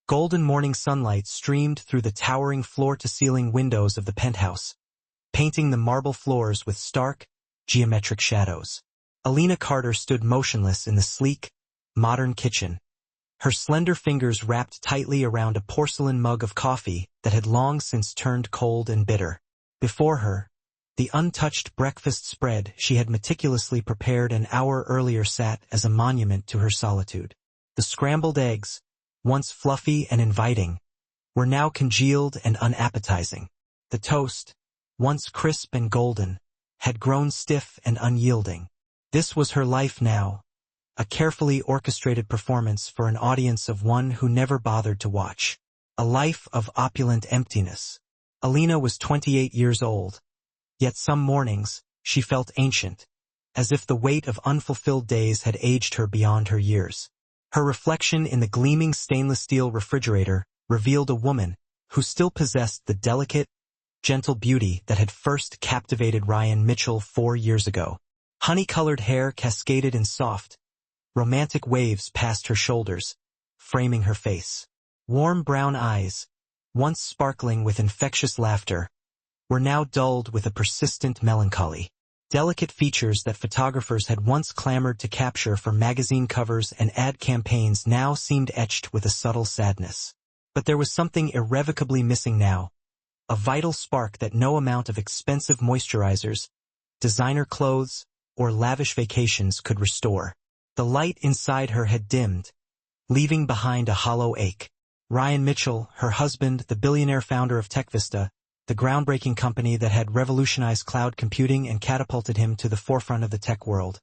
Golden morning sunlight streamed through the towering floor-to-ceiling windows of the penthouse, painting the marble floors with stark, geometric shadows. Alina Carter stood motionless in the sleek, modern kitchen, her slender fingers wrapped tightly around a porcelain mug of coffee that had long since turned cold and bitter. Before her, the untouched breakfast spread she had meticulously prepared an hour earlier sat as a monument to her solitude. The scrambled eggs, once fluffy and inviting, were now congealed and unappetizing. The toast, once crisp and golden, had grown stiff and unyielding. This was her life now, a carefully orchestrated performance for an audience of one who never bothered to watch. A life of opulent emptiness. Alina was 28 years old, yet some mornings she felt ancient, as if the weight of unfulfilled days had aged her beyond her years. Her reflection in the gleaming stainless steel refrigerator revealed a woman who still possessed the delicate, gentle beauty that had first captivated Ryan Mitchell 4 years ago. Honey-colored hair cascaded in soft, romantic waves past her shoulders, framing her face. Warm brown eyes, once sparkling with infectious laughter, were now dulled with a persistent melancholy. Delicate features that photographers had once clamored to capture for magazine covers and ad campaigns now seemed etched with a subtle sadness. But there was something irrevocably missing now, a vital spark that no amount of expensive moisturizers, designer clothes, or lavish vacations could restore. The light inside her had dimmed, leaving behind a hollow ache. Ryan Mitchell, her husband, the billionaire founder of TechVista, the groundbreaking company that had revolutionized cloud computing and catapulted him to the forefront of the tech world,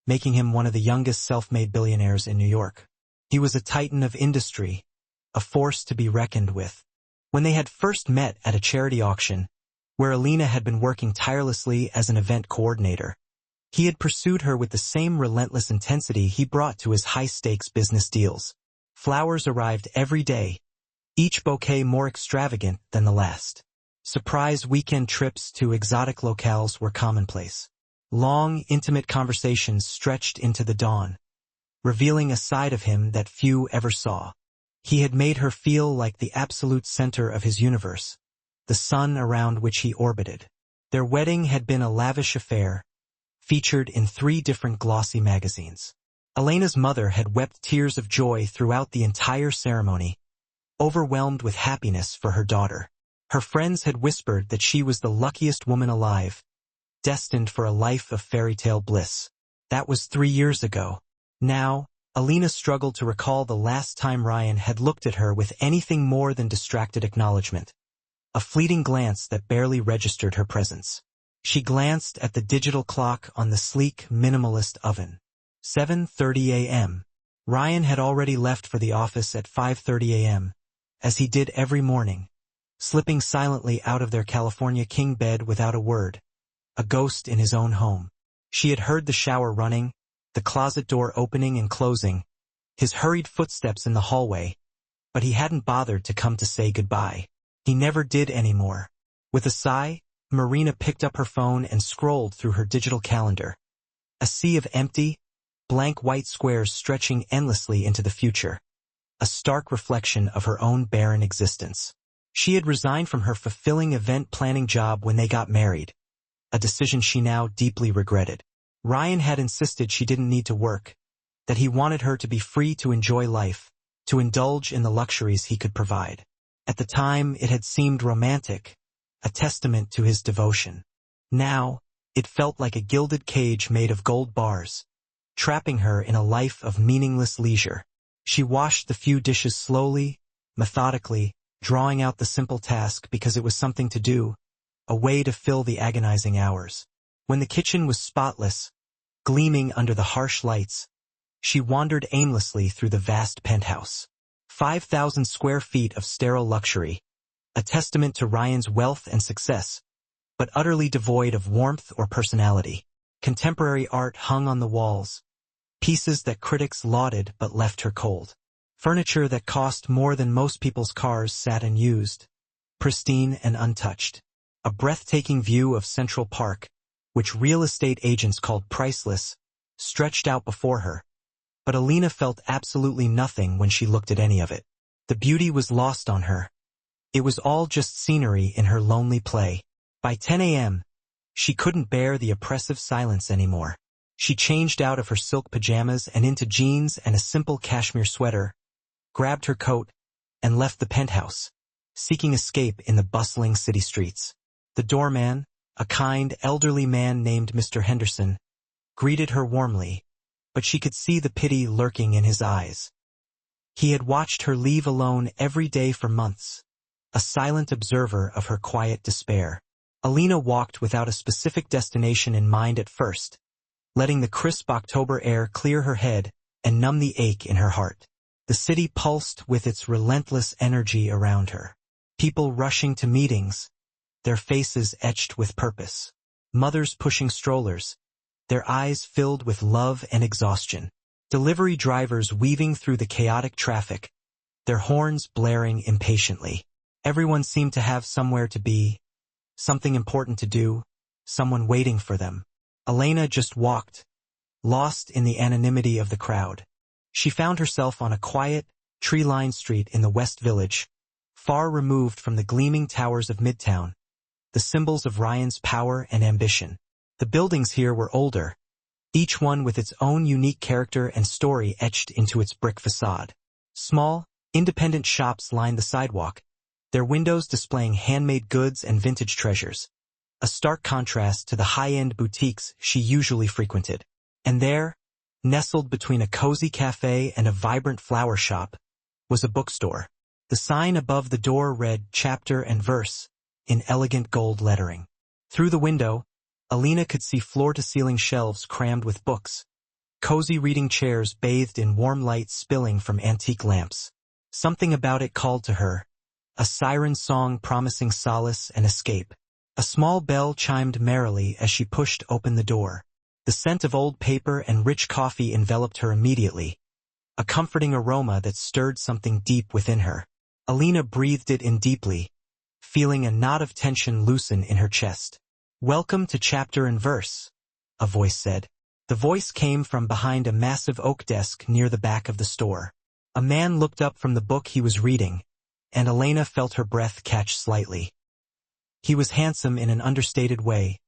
making him one of the youngest self-made billionaires in New York. He was a titan of industry, a force to be reckoned with. When they had first met at a charity auction, where Alina had been working tirelessly as an event coordinator, he had pursued her with the same relentless intensity he brought to his high-stakes business deals. Flowers arrived every day, each bouquet more extravagant than the last. Surprise weekend trips to exotic locales were commonplace. Long, intimate conversations stretched into the dawn, revealing a side of him that few ever saw. He had made her feel like the absolute center of his universe, the sun around which he orbited. Their wedding had been a lavish affair, featured in 3 different glossy magazines. Alina's mother had wept tears of joy throughout the entire ceremony, overwhelmed with happiness for her daughter. Her friends had whispered that she was the luckiest woman alive, destined for a life of fairy tale bliss. That was 3 years ago. Now, Alina struggled to recall the last time Ryan had looked at her with anything more than distracted acknowledgement, a fleeting glance that barely registered her presence. She glanced at the digital clock on the sleek, minimalist oven. 7:30 a.m. Ryan had already left for the office at 5:30 a.m., as he did every morning, slipping silently out of their California king bed without a word, a ghost in his own home. She had heard the shower running, the closet door opening and closing, his hurried footsteps in the hallway, but he hadn't bothered to come to say goodbye. He never did anymore. With a sigh, Marina picked up her phone and scrolled through her digital calendar. A sea of empty, blank white squares stretching endlessly into the future, a stark reflection of her own barren existence. She had resigned from her fulfilling event planning job when they got married, a decision she now deeply regretted. Ryan had insisted she didn't need to work, that he wanted her to be free to enjoy life, to indulge in the luxuries he could provide. At the time, it had seemed romantic, a testament to his devotion. Now, it felt like a gilded cage made of gold bars, trapping her in a life of meaningless leisure. She washed the few dishes slowly, methodically, drawing out the simple task because it was something to do, a way to fill the agonizing hours. When the kitchen was spotless, gleaming under the harsh lights, she wandered aimlessly through the vast penthouse. 5,000 square feet of sterile luxury, a testament to Ryan's wealth and success, but utterly devoid of warmth or personality. Contemporary art hung on the walls, pieces that critics lauded but left her cold. Furniture that cost more than most people's cars sat unused, pristine and untouched. A breathtaking view of Central Park, which real estate agents called priceless, stretched out before her, but Alina felt absolutely nothing when she looked at any of it. The beauty was lost on her. It was all just scenery in her lonely play. By 10 a.m., she couldn't bear the oppressive silence anymore. She changed out of her silk pajamas and into jeans and a simple cashmere sweater, grabbed her coat, and left the penthouse, seeking escape in the bustling city streets. The doorman, a kind, elderly man named Mr. Henderson, greeted her warmly, but she could see the pity lurking in his eyes. He had watched her leave alone every day for months, a silent observer of her quiet despair. Alina walked without a specific destination in mind at first, letting the crisp October air clear her head and numb the ache in her heart. The city pulsed with its relentless energy around her. People rushing to meetings, their faces etched with purpose. Mothers pushing strollers, their eyes filled with love and exhaustion. Delivery drivers weaving through the chaotic traffic, their horns blaring impatiently. Everyone seemed to have somewhere to be, something important to do, someone waiting for them. Alina just walked, lost in the anonymity of the crowd. She found herself on a quiet, tree-lined street in the West Village, far removed from the gleaming towers of Midtown, the symbols of Ryan's power and ambition. The buildings here were older, each one with its own unique character and story etched into its brick facade. Small, independent shops lined the sidewalk, their windows displaying handmade goods and vintage treasures, a stark contrast to the high-end boutiques she usually frequented. And there, nestled between a cozy cafe and a vibrant flower shop, was a bookstore. The sign above the door read Chapter and Verse in elegant gold lettering. Through the window, Alina could see floor-to-ceiling shelves crammed with books, cozy reading chairs bathed in warm light spilling from antique lamps. Something about it called to her, a siren song promising solace and escape. A small bell chimed merrily as she pushed open the door. The scent of old paper and rich coffee enveloped her immediately, a comforting aroma that stirred something deep within her. Alina breathed it in deeply, feeling a knot of tension loosen in her chest. "Welcome to Chapter and Verse," a voice said. The voice came from behind a massive oak desk near the back of the store. A man looked up from the book he was reading, and Alina felt her breath catch slightly. He was handsome in an understated way,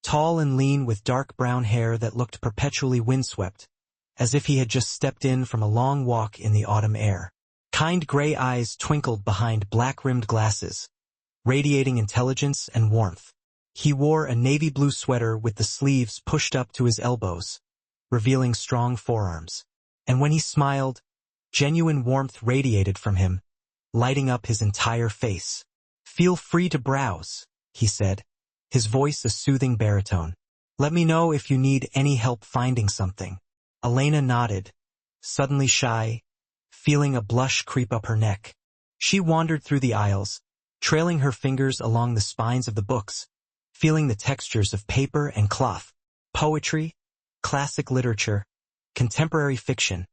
tall and lean with dark brown hair that looked perpetually windswept, as if he had just stepped in from a long walk in the autumn air. Kind gray eyes twinkled behind black-rimmed glasses, radiating intelligence and warmth. He wore a navy blue sweater with the sleeves pushed up to his elbows, revealing strong forearms. And when he smiled, genuine warmth radiated from him, lighting up his entire face. "Feel free to browse," he said, his voice a soothing baritone. "Let me know if you need any help finding something." Alina nodded, suddenly shy, feeling a blush creep up her neck. She wandered through the aisles, trailing her fingers along the spines of the books, feeling the textures of paper and cloth, poetry, classic literature, contemporary fiction,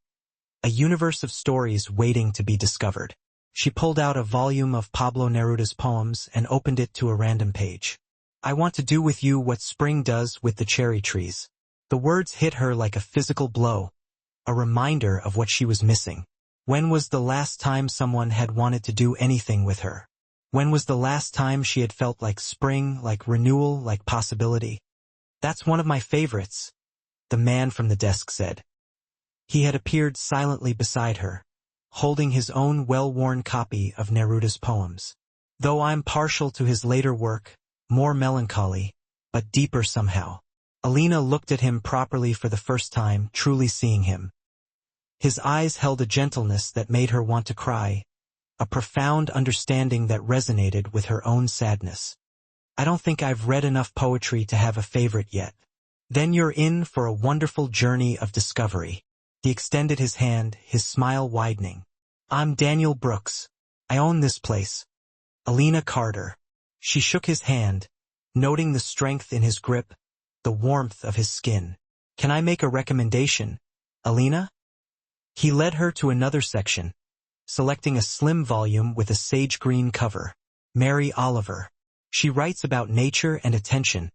a universe of stories waiting to be discovered. She pulled out a volume of Pablo Neruda's poems and opened it to a random page. "I want to do with you what spring does with the cherry trees." The words hit her like a physical blow, a reminder of what she was missing. When was the last time someone had wanted to do anything with her? When was the last time she had felt like spring, like renewal, like possibility? "That's one of my favorites," the man from the desk said. He had appeared silently beside her, holding his own well-worn copy of Neruda's poems. "Though I'm partial to his later work, more melancholy, but deeper somehow." Alina looked at him properly for the first time, truly seeing him. His eyes held a gentleness that made her want to cry, a profound understanding that resonated with her own sadness. "I don't think I've read enough poetry to have a favorite yet." "Then you're in for a wonderful journey of discovery." He extended his hand, his smile widening. "I'm Daniel Brooks. I own this place. Alina Carter." She shook his hand, noting the strength in his grip, the warmth of his skin. "Can I make a recommendation, Alina?" He led her to another section, selecting a slim volume with a sage green cover. "Mary Oliver. She writes about nature and attention,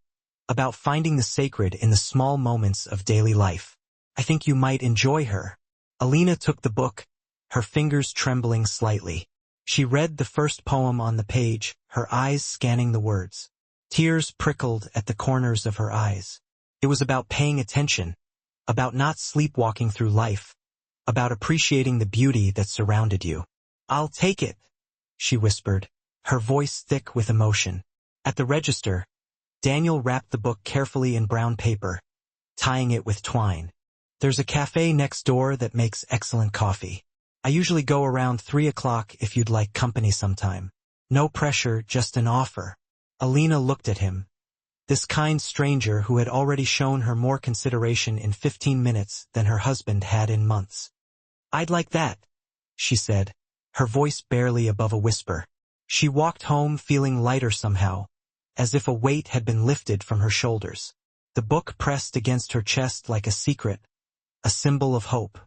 about finding the sacred in the small moments of daily life. I think you might enjoy her." Alina took the book, her fingers trembling slightly. She read the first poem on the page, her eyes scanning the words. Tears prickled at the corners of her eyes. It was about paying attention, about not sleepwalking through life, about appreciating the beauty that surrounded you. "I'll take it," she whispered, her voice thick with emotion. At the register, Daniel wrapped the book carefully in brown paper, tying it with twine. "There's a cafe next door that makes excellent coffee. I usually go around 3 o'clock if you'd like company sometime. No pressure, just an offer." Alina looked at him, this kind stranger who had already shown her more consideration in 15 minutes than her husband had in months. "I'd like that," she said, her voice barely above a whisper. She walked home feeling lighter somehow, as if a weight had been lifted from her shoulders. The book pressed against her chest like a secret, a symbol of hope.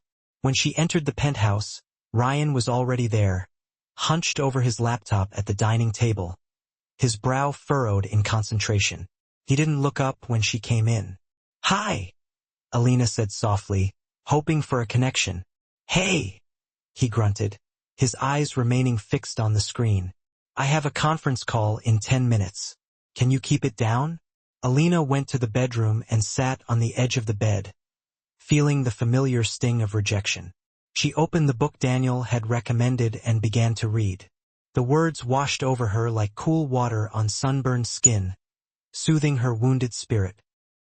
When she entered the penthouse, Ryan was already there, hunched over his laptop at the dining table, his brow furrowed in concentration. He didn't look up when she came in. "Hi," Alina said softly, hoping for a connection. "Hey," he grunted, his eyes remaining fixed on the screen. "I have a conference call in 10 minutes. Can you keep it down?" Alina went to the bedroom and sat on the edge of the bed, feeling the familiar sting of rejection. She opened the book Daniel had recommended and began to read. The words washed over her like cool water on sunburned skin, soothing her wounded spirit.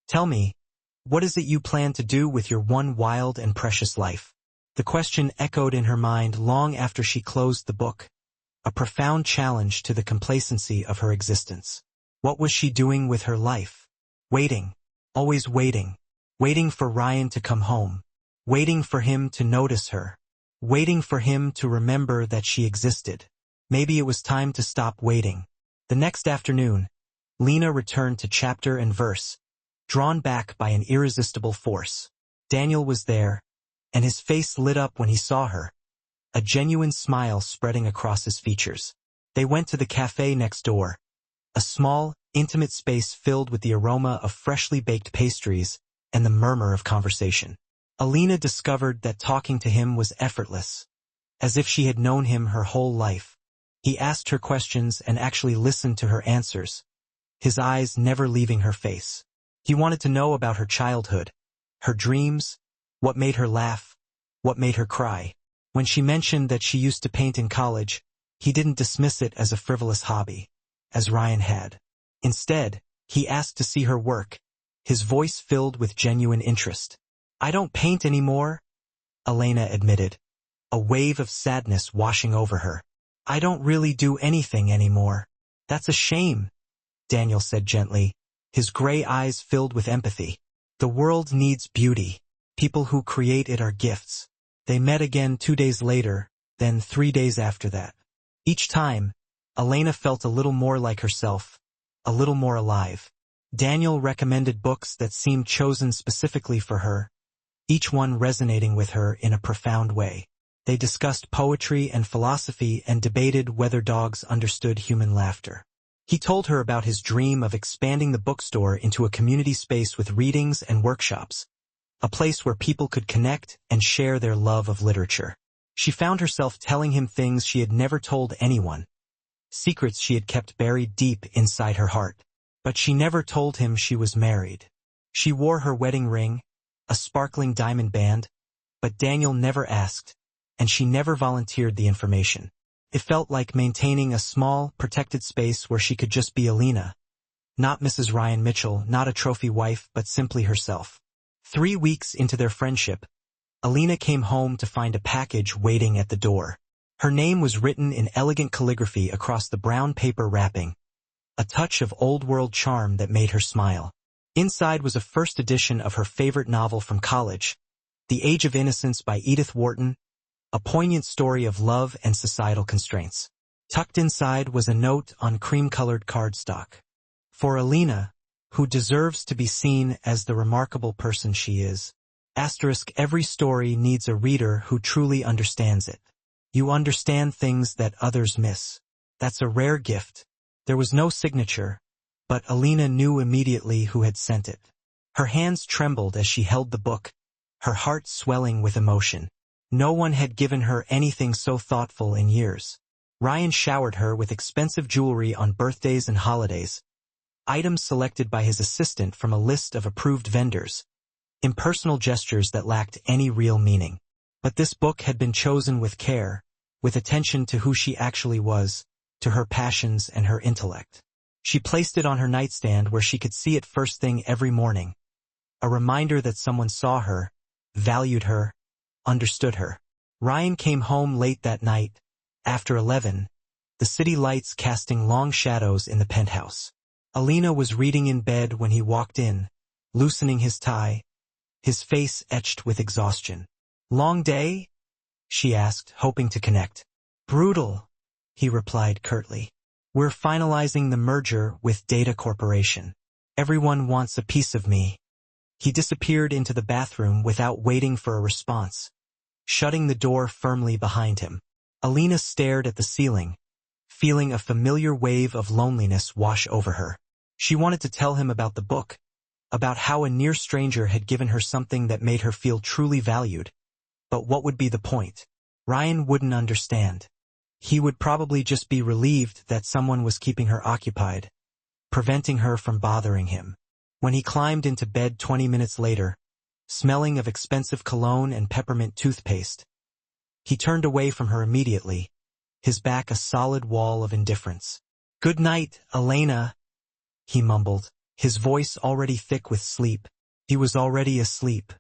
"Tell me, what is it you plan to do with your one wild and precious life?" The question echoed in her mind long after she closed the book, a profound challenge to the complacency of her existence. What was she doing with her life? Waiting, always waiting, waiting for Ryan to come home, waiting for him to notice her, waiting for him to remember that she existed. Maybe it was time to stop waiting. The next afternoon, Lena returned to chapter and verse, drawn back by an irresistible force. Daniel was there, and his face lit up when he saw her, a genuine smile spreading across his features. They went to the cafe next door, a small, intimate space filled with the aroma of freshly baked pastries and the murmur of conversation. Alina discovered that talking to him was effortless, as if she had known him her whole life. He asked her questions and actually listened to her answers, his eyes never leaving her face. He wanted to know about her childhood, her dreams, what made her laugh, what made her cry. When she mentioned that she used to paint in college, he didn't dismiss it as a frivolous hobby, as Ryan had. Instead, he asked to see her work, his voice filled with genuine interest. "I don't paint anymore," Elena admitted, a wave of sadness washing over her. "I don't really do anything anymore." "That's a shame," Daniel said gently, his gray eyes filled with empathy. "The world needs beauty. People who create it are gifts." They met again 2 days later, then 3 days after that. Each time, Elena felt a little more like herself, a little more alive. Daniel recommended books that seemed chosen specifically for her, each one resonating with her in a profound way. They discussed poetry and philosophy and debated whether dogs understood human laughter. He told her about his dream of expanding the bookstore into a community space with readings and workshops, a place where people could connect and share their love of literature. She found herself telling him things she had never told anyone, secrets she had kept buried deep inside her heart. But she never told him she was married. She wore her wedding ring, a sparkling diamond band, but Daniel never asked, and she never volunteered the information. It felt like maintaining a small, protected space where she could just be Alina, not Mrs. Ryan Mitchell, not a trophy wife, but simply herself. 3 weeks into their friendship, Alina came home to find a package waiting at the door. Her name was written in elegant calligraphy across the brown paper wrapping, a touch of old-world charm that made her smile. Inside was a first edition of her favorite novel from college, The Age of Innocence by Edith Wharton, a poignant story of love and societal constraints. Tucked inside was a note on cream-colored cardstock. For Alina, who deserves to be seen as the remarkable person she is, every story needs a reader who truly understands it. You understand things that others miss. That's a rare gift. There was no signature, but Alina knew immediately who had sent it. Her hands trembled as she held the book, her heart swelling with emotion. No one had given her anything so thoughtful in years. Ryan showered her with expensive jewelry on birthdays and holidays, items selected by his assistant from a list of approved vendors, impersonal gestures that lacked any real meaning. But this book had been chosen with care, with attention to who she actually was, to her passions and her intellect. She placed it on her nightstand where she could see it first thing every morning, a reminder that someone saw her, valued her, understood her. Ryan came home late that night, after 11, the city lights casting long shadows in the penthouse. Alina was reading in bed when he walked in, loosening his tie, his face etched with exhaustion. "Long day?" she asked, hoping to connect. "Brutal," he replied curtly. "We're finalizing the merger with Data Corporation. Everyone wants a piece of me." He disappeared into the bathroom without waiting for a response, shutting the door firmly behind him. Alina stared at the ceiling, feeling a familiar wave of loneliness wash over her. She wanted to tell him about the book, about how a near stranger had given her something that made her feel truly valued. But what would be the point? Ryan wouldn't understand. He would probably just be relieved that someone was keeping her occupied, preventing her from bothering him. When he climbed into bed 20 minutes later, smelling of expensive cologne and peppermint toothpaste, he turned away from her immediately, his back a solid wall of indifference. "Good night, Elena," he mumbled, his voice already thick with sleep. He was already asleep.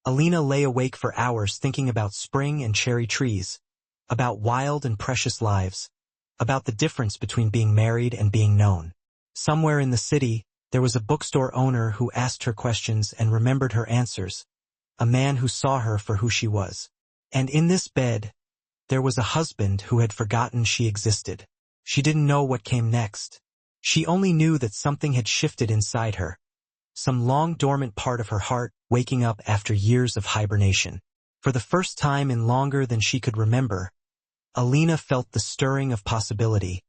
Alina lay awake for hours thinking about spring and cherry trees, about wild and precious lives, about the difference between being married and being known. Somewhere in the city, there was a bookstore owner who asked her questions and remembered her answers, a man who saw her for who she was. And in this bed, there was a husband who had forgotten she existed. She didn't know what came next. She only knew that something had shifted inside her, some long-dormant part of her heart waking up after years of hibernation. For the first time in longer than she could remember, Alina felt the stirring of possibility,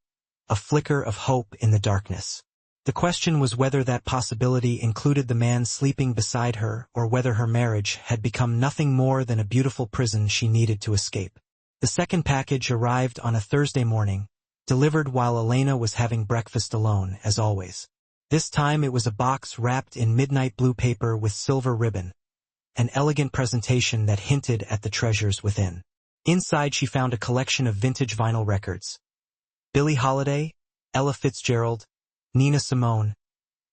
a flicker of hope in the darkness. The question was whether that possibility included the man sleeping beside her or whether her marriage had become nothing more than a beautiful prison she needed to escape. The second package arrived on a Thursday morning, delivered while Elena was having breakfast alone, as always. This time it was a box wrapped in midnight blue paper with silver ribbon, an elegant presentation that hinted at the treasures within. Inside she found a collection of vintage vinyl records. Billie Holiday, Ella Fitzgerald, Nina Simone,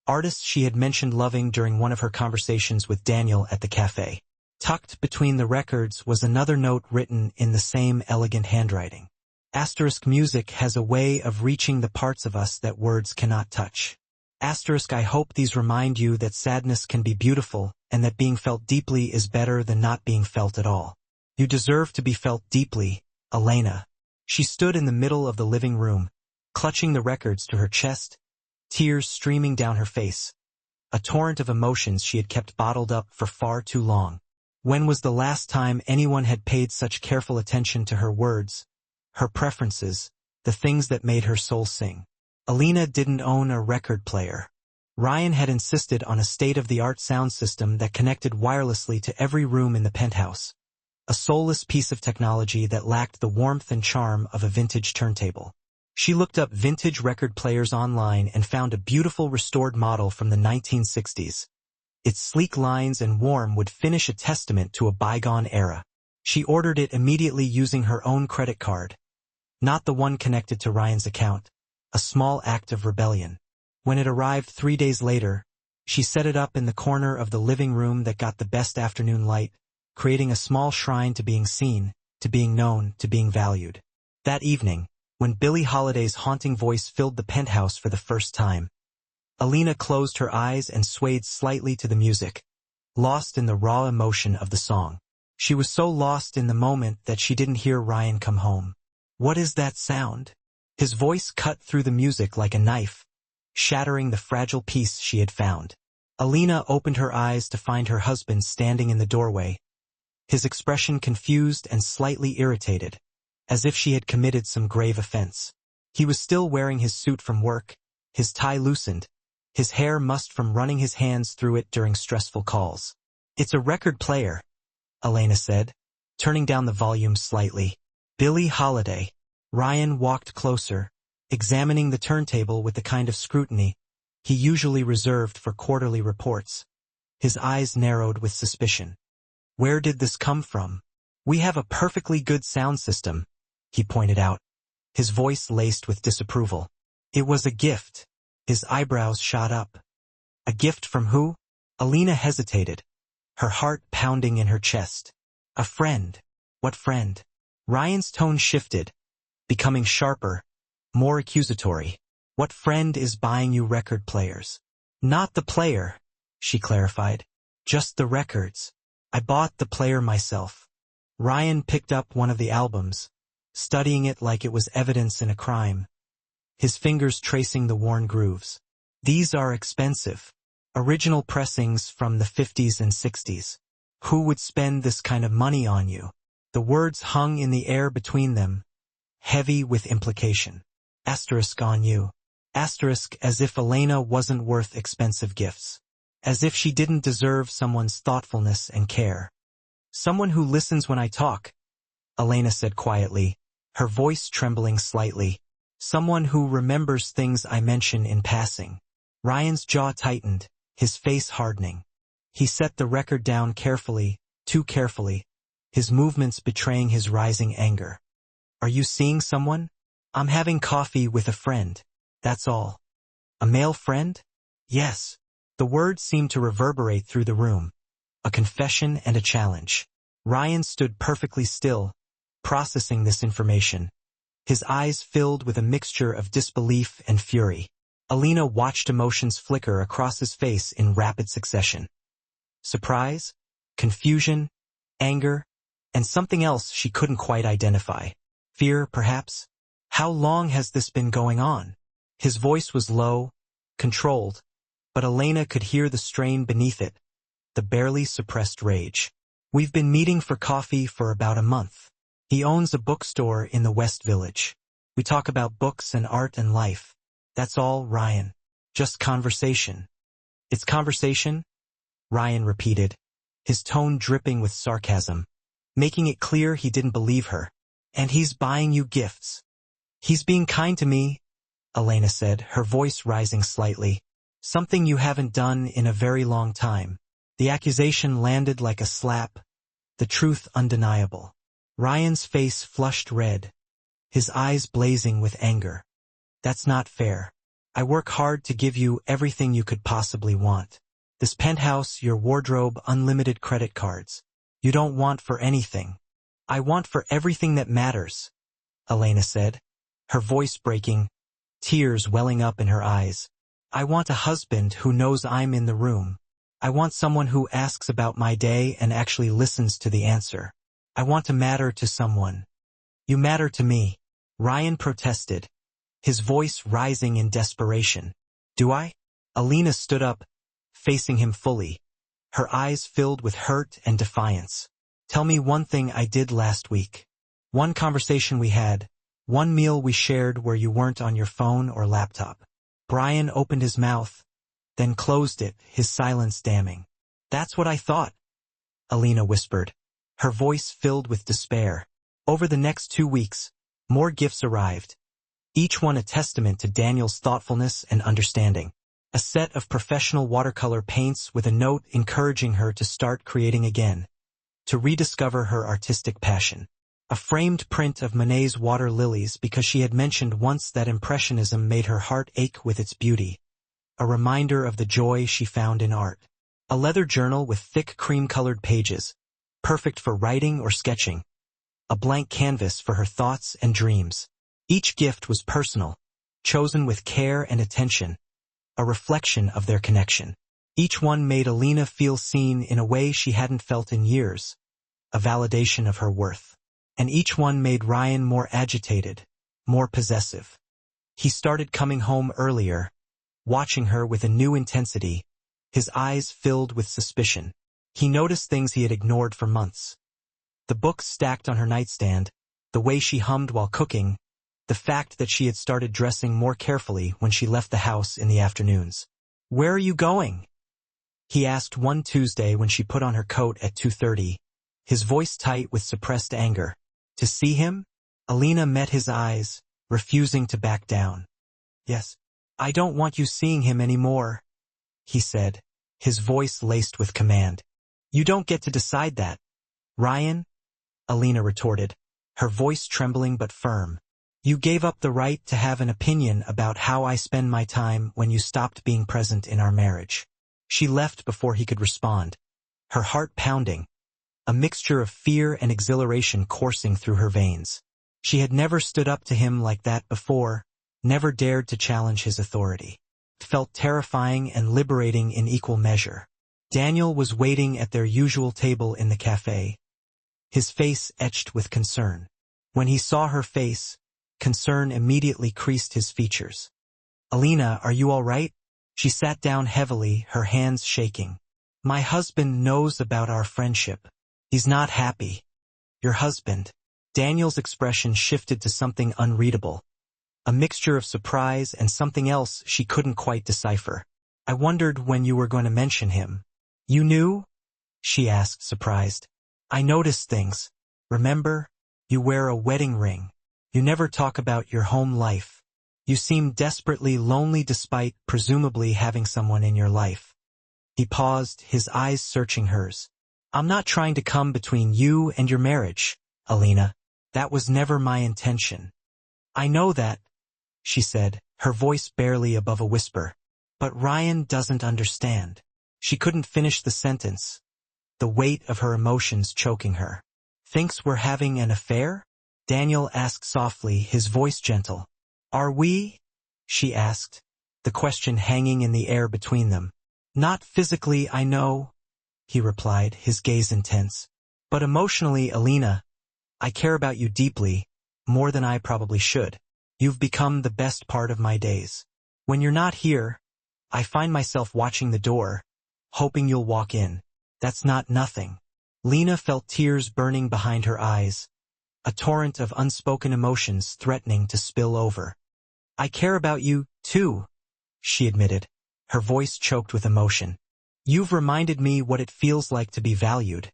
artists she had mentioned loving during one of her conversations with Daniel at the cafe. Tucked between the records was another note written in the same elegant handwriting. Asterisk music has a way of reaching the parts of us that words cannot touch. Asterisk I hope these remind you that sadness can be beautiful and that being felt deeply is better than not being felt at all. You deserve to be felt deeply, Elena. She stood in the middle of the living room, clutching the records to her chest, tears streaming down her face, a torrent of emotions she had kept bottled up for far too long. When was the last time anyone had paid such careful attention to her words, her preferences, the things that made her soul sing? Alina didn't own a record player. Ryan had insisted on a state-of-the-art sound system that connected wirelessly to every room in the penthouse, a soulless piece of technology that lacked the warmth and charm of a vintage turntable. She looked up vintage record players online and found a beautiful restored model from the 1960s. Its sleek lines and warmth would finish a testament to a bygone era. She ordered it immediately using her own credit card, not the one connected to Ryan's account, a small act of rebellion. When it arrived 3 days later, she set it up in the corner of the living room that got the best afternoon light, creating a small shrine to being seen, to being known, to being valued. That evening, when Billie Holiday's haunting voice filled the penthouse for the first time, Alina closed her eyes and swayed slightly to the music, lost in the raw emotion of the song. She was so lost in the moment that she didn't hear Ryan come home. "What is that sound?" His voice cut through the music like a knife, shattering the fragile peace she had found. Alina opened her eyes to find her husband standing in the doorway, his expression confused and slightly irritated, as if she had committed some grave offense. He was still wearing his suit from work, his tie loosened, his hair mussed from running his hands through it during stressful calls. "It's a record player," Elena said, turning down the volume slightly. Billie Holiday. Ryan walked closer, examining the turntable with the kind of scrutiny he usually reserved for quarterly reports. His eyes narrowed with suspicion. Where did this come from? We have a perfectly good sound system, he pointed out, his voice laced with disapproval. It was a gift. His eyebrows shot up. A gift from who? Alina hesitated, her heart pounding in her chest. A friend. What friend? Ryan's tone shifted, becoming sharper, more accusatory. What friend is buying you record players? Not the player, she clarified. Just the records. I bought the player myself. Ryan picked up one of the albums, studying it like it was evidence in a crime, his fingers tracing the worn grooves. These are expensive. Original pressings from the 50s and 60s. Who would spend this kind of money on you? The words hung in the air between them, heavy with implication. Asterisk on you. Asterisk as if Elena wasn't worth expensive gifts. As if she didn't deserve someone's thoughtfulness and care. Someone who listens when I talk, Elena said quietly, her voice trembling slightly. Someone who remembers things I mention in passing. Ryan's jaw tightened, his face hardening. He set the record down carefully, too carefully, his movements betraying his rising anger. Are you seeing someone? I'm having coffee with a friend. That's all. A male friend? Yes. The words seemed to reverberate through the room. A confession and a challenge. Ryan stood perfectly still, processing this information. His eyes filled with a mixture of disbelief and fury. Alina watched emotions flicker across his face in rapid succession. Surprise, confusion, anger, and something else she couldn't quite identify. Fear, perhaps? How long has this been going on? His voice was low, controlled, but Elena could hear the strain beneath it, the barely suppressed rage. We've been meeting for coffee for about a month. He owns a bookstore in the West Village. We talk about books and art and life. That's all, Ryan. Just conversation. It's conversation? Ryan repeated, his tone dripping with sarcasm, making it clear he didn't believe her. And he's buying you gifts. He's being kind to me, Elena said, her voice rising slightly. Something you haven't done in a very long time. The accusation landed like a slap, the truth undeniable. Ryan's face flushed red, his eyes blazing with anger. That's not fair. I work hard to give you everything you could possibly want. This penthouse, your wardrobe, unlimited credit cards. You don't want for anything. I want for everything that matters, Elena said, her voice breaking, tears welling up in her eyes. I want a husband who knows I'm in the room. I want someone who asks about my day and actually listens to the answer. I want to matter to someone. You matter to me, Ryan protested, his voice rising in desperation. Do I? Alina stood up, facing him fully, her eyes filled with hurt and defiance. Tell me one thing I did last week. One conversation we had, one meal we shared where you weren't on your phone or laptop. Brian opened his mouth, then closed it, his silence damning. That's what I thought, Alina whispered, her voice filled with despair. Over the next 2 weeks, more gifts arrived, each one a testament to Daniel's thoughtfulness and understanding. A set of professional watercolor paints with a note encouraging her to start creating again, to rediscover her artistic passion. A framed print of Monet's water lilies because she had mentioned once that Impressionism made her heart ache with its beauty. A reminder of the joy she found in art. A leather journal with thick cream-colored pages, perfect for writing or sketching. A blank canvas for her thoughts and dreams. Each gift was personal, chosen with care and attention, a reflection of their connection. Each one made Alina feel seen in a way she hadn't felt in years, a validation of her worth. And each one made Ryan more agitated, more possessive. He started coming home earlier, watching her with a new intensity, his eyes filled with suspicion. He noticed things he had ignored for months. The books stacked on her nightstand, the way she hummed while cooking, the fact that she had started dressing more carefully when she left the house in the afternoons. Where are you going? He asked one Tuesday when she put on her coat at 2:30, his voice tight with suppressed anger. To see him? Alina met his eyes, refusing to back down. Yes. I don't want you seeing him anymore, he said, his voice laced with command. You don't get to decide that. Ryan, Alina retorted, her voice trembling but firm. You gave up the right to have an opinion about how I spend my time when you stopped being present in our marriage. She left before he could respond, her heart pounding, a mixture of fear and exhilaration coursing through her veins. She had never stood up to him like that before, never dared to challenge his authority. It felt terrifying and liberating in equal measure. Daniel was waiting at their usual table in the cafe, his face etched with concern. When he saw her face, concern immediately creased his features. Alina, are you all right? She sat down heavily, her hands shaking. My husband knows about our friendship. He's not happy. Your husband. Daniel's expression shifted to something unreadable, a mixture of surprise and something else she couldn't quite decipher. I wondered when you were going to mention him. You knew? She asked, surprised. I noticed things. Remember? You wear a wedding ring. You never talk about your home life. You seem desperately lonely despite presumably having someone in your life. He paused, his eyes searching hers. I'm not trying to come between you and your marriage, Alina. That was never my intention. I know that, she said, her voice barely above a whisper. But Ryan doesn't understand. She couldn't finish the sentence, the weight of her emotions choking her. Thinks we're having an affair? Daniel asked softly, his voice gentle. Are we? She asked, the question hanging in the air between them. Not physically, I know, he replied, his gaze intense. But emotionally, Alina, I care about you deeply, more than I probably should. You've become the best part of my days. When you're not here, I find myself watching the door, hoping you'll walk in. That's not nothing. Lena felt tears burning behind her eyes, a torrent of unspoken emotions threatening to spill over. I care about you, too, she admitted, her voice choked with emotion. You've reminded me what it feels like to be valued,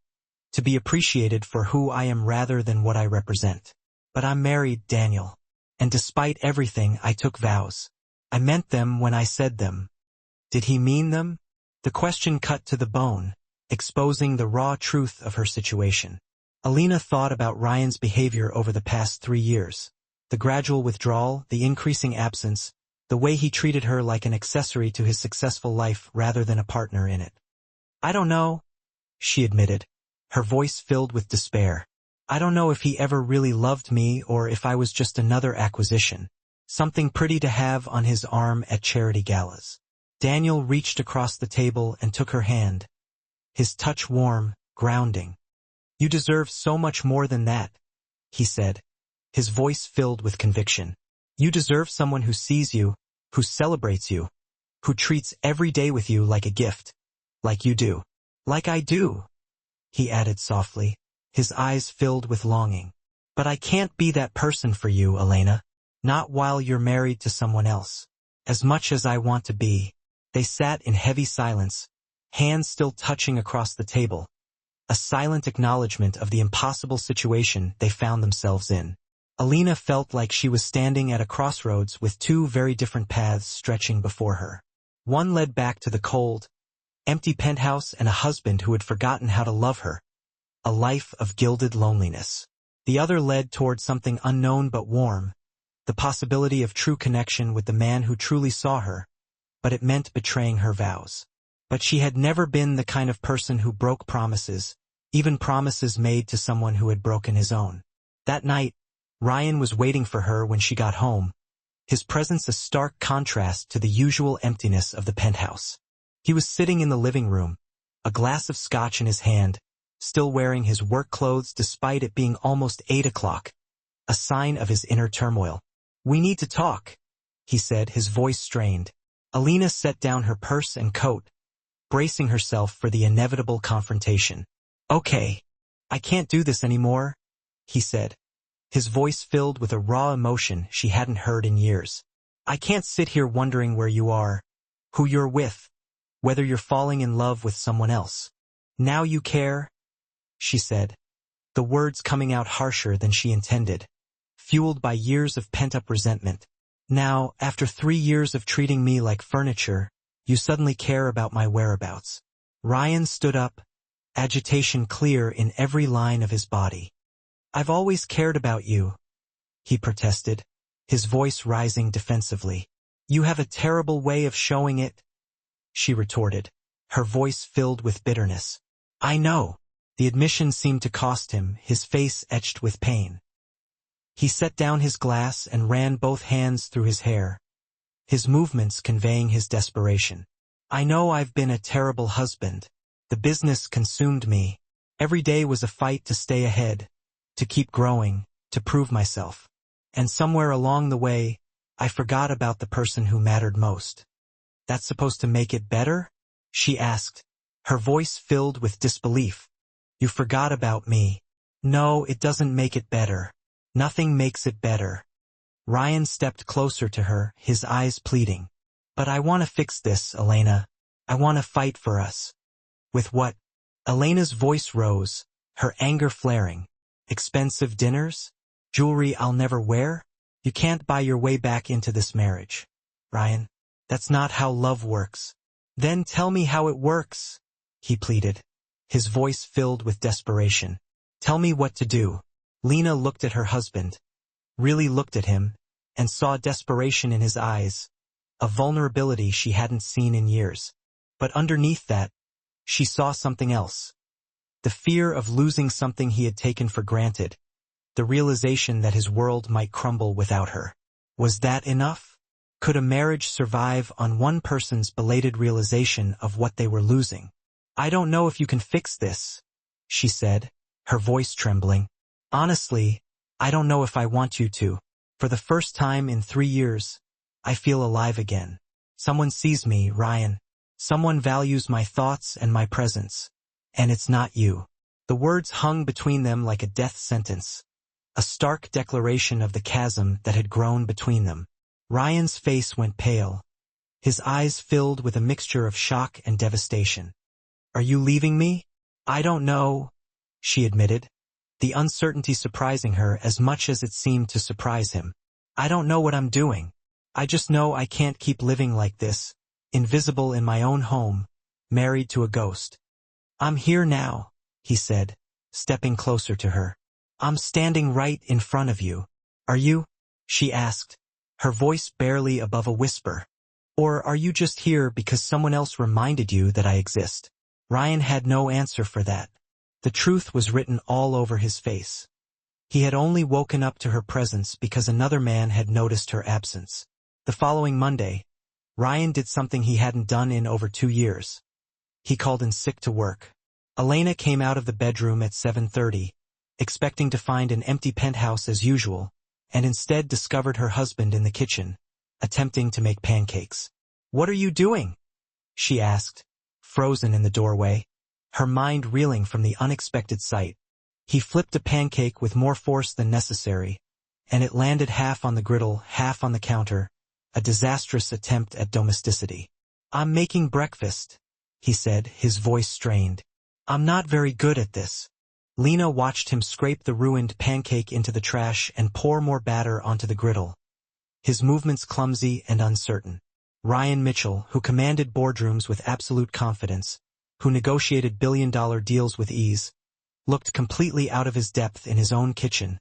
to be appreciated for who I am rather than what I represent. But I'm married, Daniel, and despite everything, I took vows. I meant them when I said them. Did he mean them? The question cut to the bone, exposing the raw truth of her situation. Alina thought about Ryan's behavior over the past 3 years. The gradual withdrawal, the increasing absence, the way he treated her like an accessory to his successful life rather than a partner in it. I don't know, she admitted, her voice filled with despair. I don't know if he ever really loved me or if I was just another acquisition, something pretty to have on his arm at charity galas. Daniel reached across the table and took her hand, his touch warm, grounding. You deserve so much more than that, he said, his voice filled with conviction. You deserve someone who sees you, who celebrates you, who treats every day with you like a gift, like you do. Like I do, he added softly, his eyes filled with longing. But I can't be that person for you, Elena, not while you're married to someone else. As much as I want to be. They sat in heavy silence, hands still touching across the table, a silent acknowledgement of the impossible situation they found themselves in. Alina felt like she was standing at a crossroads with 2 very different paths stretching before her. One led back to the cold, empty penthouse and a husband who had forgotten how to love her, a life of gilded loneliness. The other led toward something unknown but warm, the possibility of true connection with the man who truly saw her, but it meant betraying her vows. But she had never been the kind of person who broke promises, even promises made to someone who had broken his own. That night, Ryan was waiting for her when she got home, his presence a stark contrast to the usual emptiness of the penthouse. He was sitting in the living room, a glass of scotch in his hand, still wearing his work clothes despite it being almost 8 o'clock, a sign of his inner turmoil. We need to talk, he said, his voice strained. Alina set down her purse and coat, bracing herself for the inevitable confrontation. Okay, I can't do this anymore, he said, his voice filled with a raw emotion she hadn't heard in years. I can't sit here wondering where you are, who you're with, whether you're falling in love with someone else. Now you care? she said, the words coming out harsher than she intended, fueled by years of pent-up resentment. Now, after 3 years of treating me like furniture, you suddenly care about my whereabouts. Ryan stood up, agitation clear in every line of his body. I've always cared about you, he protested, his voice rising defensively. You have a terrible way of showing it, she retorted, her voice filled with bitterness. I know. The admission seemed to cost him, his face etched with pain. He set down his glass and ran both hands through his hair, his movements conveying his desperation. I know I've been a terrible husband. The business consumed me. Every day was a fight to stay ahead, to keep growing, to prove myself. And somewhere along the way, I forgot about the person who mattered most. That's supposed to make it better? She asked, her voice filled with disbelief. You forgot about me. No, it doesn't make it better. Nothing makes it better. Ryan stepped closer to her, his eyes pleading. But I want to fix this, Elena. I want to fight for us. With what? Elena's voice rose, her anger flaring. Expensive dinners? Jewelry I'll never wear? You can't buy your way back into this marriage. Ryan, that's not how love works. Then tell me how it works, he pleaded, his voice filled with desperation. Tell me what to do. Lena looked at her husband, really looked at him, and saw desperation in his eyes, a vulnerability she hadn't seen in years. But underneath that, she saw something else. The fear of losing something he had taken for granted, the realization that his world might crumble without her. Was that enough? Could a marriage survive on one person's belated realization of what they were losing? I don't know if you can fix this, she said, her voice trembling. Honestly, I don't know if I want you to. For the first time in 3 years, I feel alive again. Someone sees me, Ryan. Someone values my thoughts and my presence. And it's not you. The words hung between them like a death sentence, a stark declaration of the chasm that had grown between them. Ryan's face went pale, his eyes filled with a mixture of shock and devastation. Are you leaving me? I don't know, she admitted, the uncertainty surprising her as much as it seemed to surprise him. I don't know what I'm doing. I just know I can't keep living like this, invisible in my own home, married to a ghost. I'm here now, he said, stepping closer to her. I'm standing right in front of you. Are you? She asked, her voice barely above a whisper. Or are you just here because someone else reminded you that I exist? Ryan had no answer for that. The truth was written all over his face. He had only woken up to her presence because another man had noticed her absence. The following Monday, Ryan did something he hadn't done in over 2 years. He called in sick to work. Elena came out of the bedroom at 7:30, expecting to find an empty penthouse as usual, and instead discovered her husband in the kitchen, attempting to make pancakes. What are you doing? She asked, frozen in the doorway, her mind reeling from the unexpected sight. He flipped a pancake with more force than necessary, and it landed half on the griddle, half on the counter, a disastrous attempt at domesticity. I'm making breakfast, he said, his voice strained. I'm not very good at this. Lena watched him scrape the ruined pancake into the trash and pour more batter onto the griddle, his movements clumsy and uncertain. Ryan Mitchell, who commanded boardrooms with absolute confidence, who negotiated billion-dollar deals with ease, looked completely out of his depth in his own kitchen,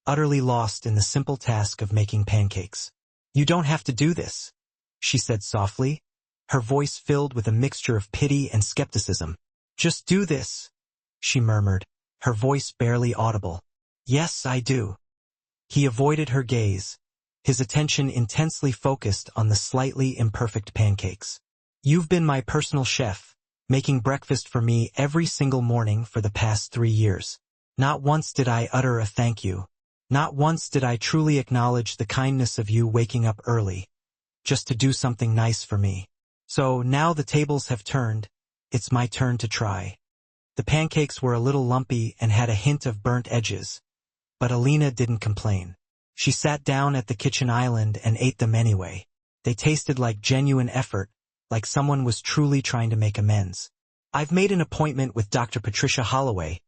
utterly lost in the simple task of making pancakes. You don't have to do this, she said softly, her voice filled with a mixture of pity and skepticism. Just do this, she murmured, her voice barely audible. Yes, I do. He avoided her gaze, his attention intensely focused on the slightly imperfect pancakes. You've been my personal chef, making breakfast for me every single morning for the past 3 years. Not once did I utter a thank you. Not once did I truly acknowledge the kindness of you waking up early, just to do something nice for me. So now the tables have turned, it's my turn to try. The pancakes were a little lumpy and had a hint of burnt edges, but Elena didn't complain. She sat down at the kitchen island and ate them anyway. They tasted like genuine effort, like someone was truly trying to make amends. I've made an appointment with Dr. Patricia Holloway,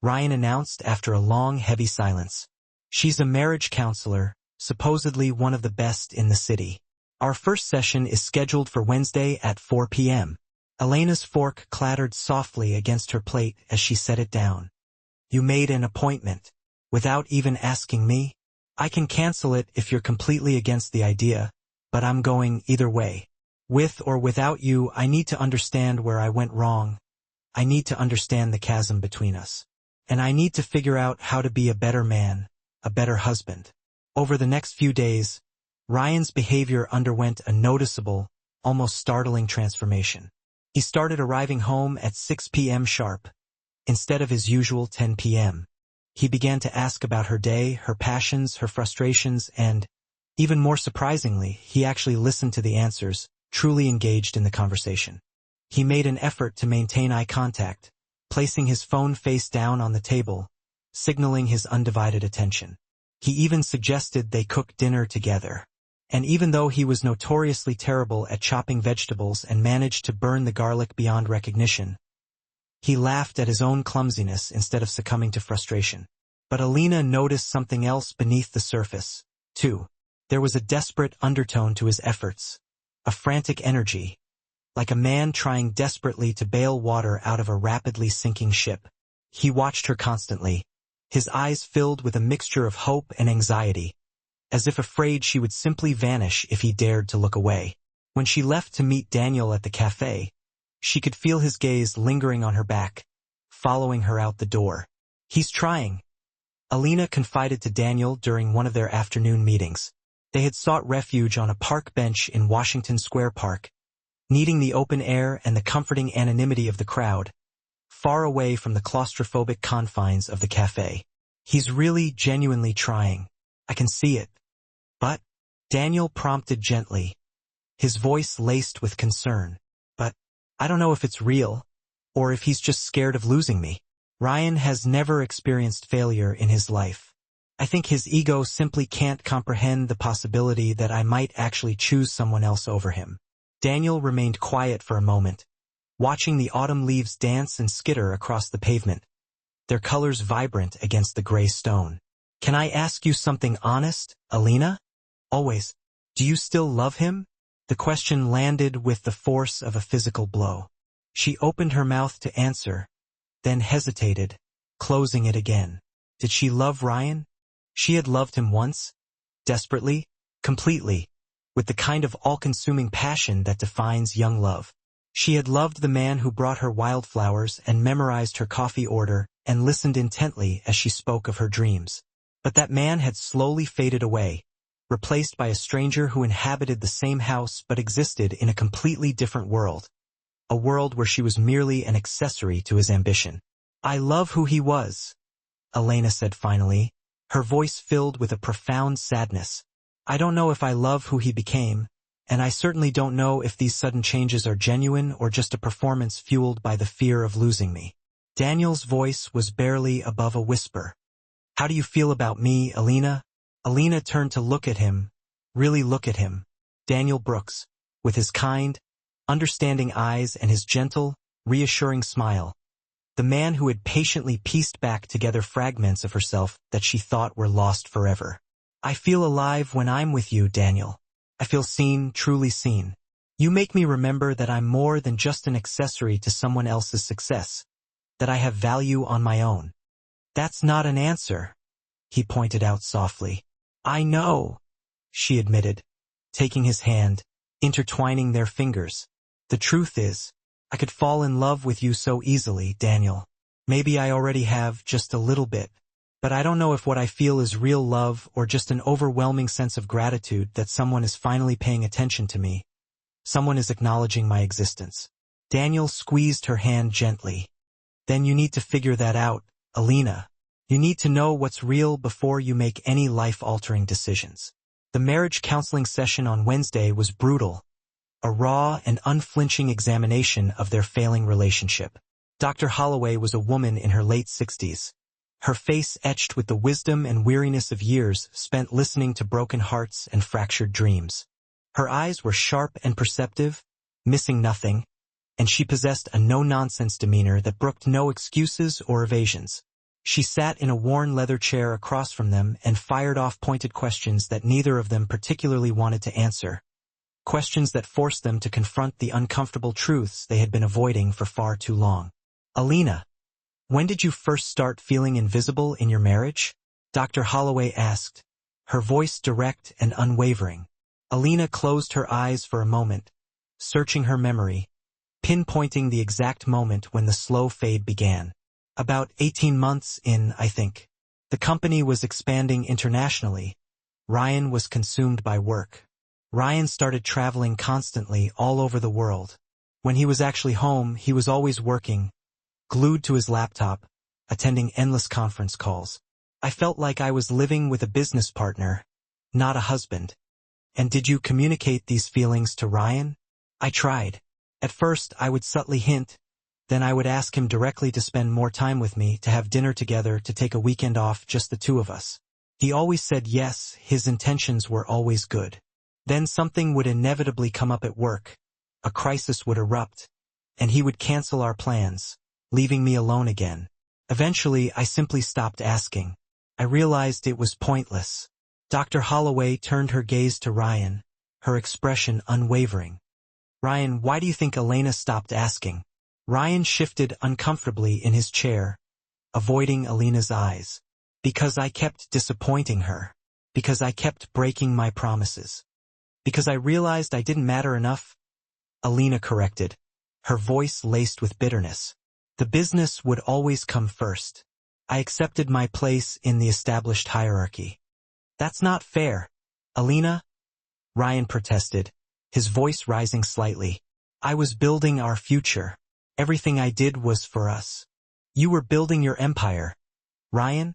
Ryan announced after a long, heavy silence. She's a marriage counselor, supposedly one of the best in the city. Our first session is scheduled for Wednesday at 4 p.m. Elena's fork clattered softly against her plate as she set it down. You made an appointment, without even asking me? I can cancel it if you're completely against the idea, but I'm going either way. With or without you, I need to understand where I went wrong. I need to understand the chasm between us. And I need to figure out how to be a better man, a better husband. Over the next few days, Ryan's behavior underwent a noticeable, almost startling transformation. He started arriving home at 6 p.m. sharp, instead of his usual 10 p.m. He began to ask about her day, her passions, her frustrations, and, even more surprisingly, he actually listened to the answers, truly engaged in the conversation. He made an effort to maintain eye contact, placing his phone face down on the table, signaling his undivided attention. He even suggested they cook dinner together. And even though he was notoriously terrible at chopping vegetables and managed to burn the garlic beyond recognition, he laughed at his own clumsiness instead of succumbing to frustration. But Alina noticed something else beneath the surface, too. There was a desperate undertone to his efforts, a frantic energy, like a man trying desperately to bail water out of a rapidly sinking ship. He watched her constantly, his eyes filled with a mixture of hope and anxiety, as if afraid she would simply vanish if he dared to look away. When she left to meet Daniel at the cafe, she could feel his gaze lingering on her back, following her out the door. He's trying, Alina confided to Daniel during one of their afternoon meetings. They had sought refuge on a park bench in Washington Square Park, needing the open air and the comforting anonymity of the crowd, far away from the claustrophobic confines of the cafe. He's really genuinely trying. I can see it. But, Daniel prompted gently, his voice laced with concern. But, I don't know if it's real, or if he's just scared of losing me. Ryan has never experienced failure in his life. I think his ego simply can't comprehend the possibility that I might actually choose someone else over him. Daniel remained quiet for a moment, watching the autumn leaves dance and skitter across the pavement, their colors vibrant against the gray stone. Can I ask you something honest, Alina? Always. Do you still love him? The question landed with the force of a physical blow. She opened her mouth to answer, then hesitated, closing it again. Did she love Ryan? She had loved him once, desperately, completely, with the kind of all-consuming passion that defines young love. She had loved the man who brought her wildflowers and memorized her coffee order and listened intently as she spoke of her dreams. But that man had slowly faded away, replaced by a stranger who inhabited the same house but existed in a completely different world. A world where she was merely an accessory to his ambition. I love who he was, Elena said finally, her voice filled with a profound sadness. I don't know if I love who he became, and I certainly don't know if these sudden changes are genuine or just a performance fueled by the fear of losing me. Daniel's voice was barely above a whisper. How do you feel about me, Alina? Alina turned to look at him, really look at him. Daniel Brooks, with his kind, understanding eyes and his gentle, reassuring smile. The man who had patiently pieced back together fragments of herself that she thought were lost forever. I feel alive when I'm with you, Daniel. I feel seen, truly seen. You make me remember that I'm more than just an accessory to someone else's success, that I have value on my own. That's not an answer, he pointed out softly. I know, she admitted, taking his hand, intertwining their fingers. The truth is, I could fall in love with you so easily, Daniel. Maybe I already have, just a little bit. But I don't know if what I feel is real love or just an overwhelming sense of gratitude that someone is finally paying attention to me. Someone is acknowledging my existence. Daniel squeezed her hand gently. Then you need to figure that out, Alina. You need to know what's real before you make any life-altering decisions. The marriage counseling session on Wednesday was brutal, a raw and unflinching examination of their failing relationship. Dr. Holloway was a woman in her late 60s, her face etched with the wisdom and weariness of years spent listening to broken hearts and fractured dreams. Her eyes were sharp and perceptive, missing nothing, and she possessed a no-nonsense demeanor that brooked no excuses or evasions. She sat in a worn leather chair across from them and fired off pointed questions that neither of them particularly wanted to answer. Questions that forced them to confront the uncomfortable truths they had been avoiding for far too long. Alina, when did you first start feeling invisible in your marriage? Dr. Holloway asked, her voice direct and unwavering. Alina closed her eyes for a moment, searching her memory, pinpointing the exact moment when the slow fade began. About 18 months in, I think. The company was expanding internationally. Ryan was consumed by work. Ryan started traveling constantly all over the world. When he was actually home, he was always working, glued to his laptop, attending endless conference calls. I felt like I was living with a business partner, not a husband. And did you communicate these feelings to Ryan? I tried. At first, I would subtly hint, then I would ask him directly to spend more time with me, to have dinner together, to take a weekend off, just the two of us. He always said yes, his intentions were always good. Then something would inevitably come up at work, a crisis would erupt, and he would cancel our plans, leaving me alone again. Eventually, I simply stopped asking. I realized it was pointless. Dr. Holloway turned her gaze to Ryan, her expression unwavering. Ryan, why do you think Elena stopped asking? Ryan shifted uncomfortably in his chair, avoiding Alina's eyes. Because I kept disappointing her. Because I kept breaking my promises. Because I realized I didn't matter enough? Alina corrected, her voice laced with bitterness. The business would always come first. I accepted my place in the established hierarchy. That's not fair. Alina? Ryan protested, his voice rising slightly. I was building our future. Everything I did was for us. You were building your empire. Ryan?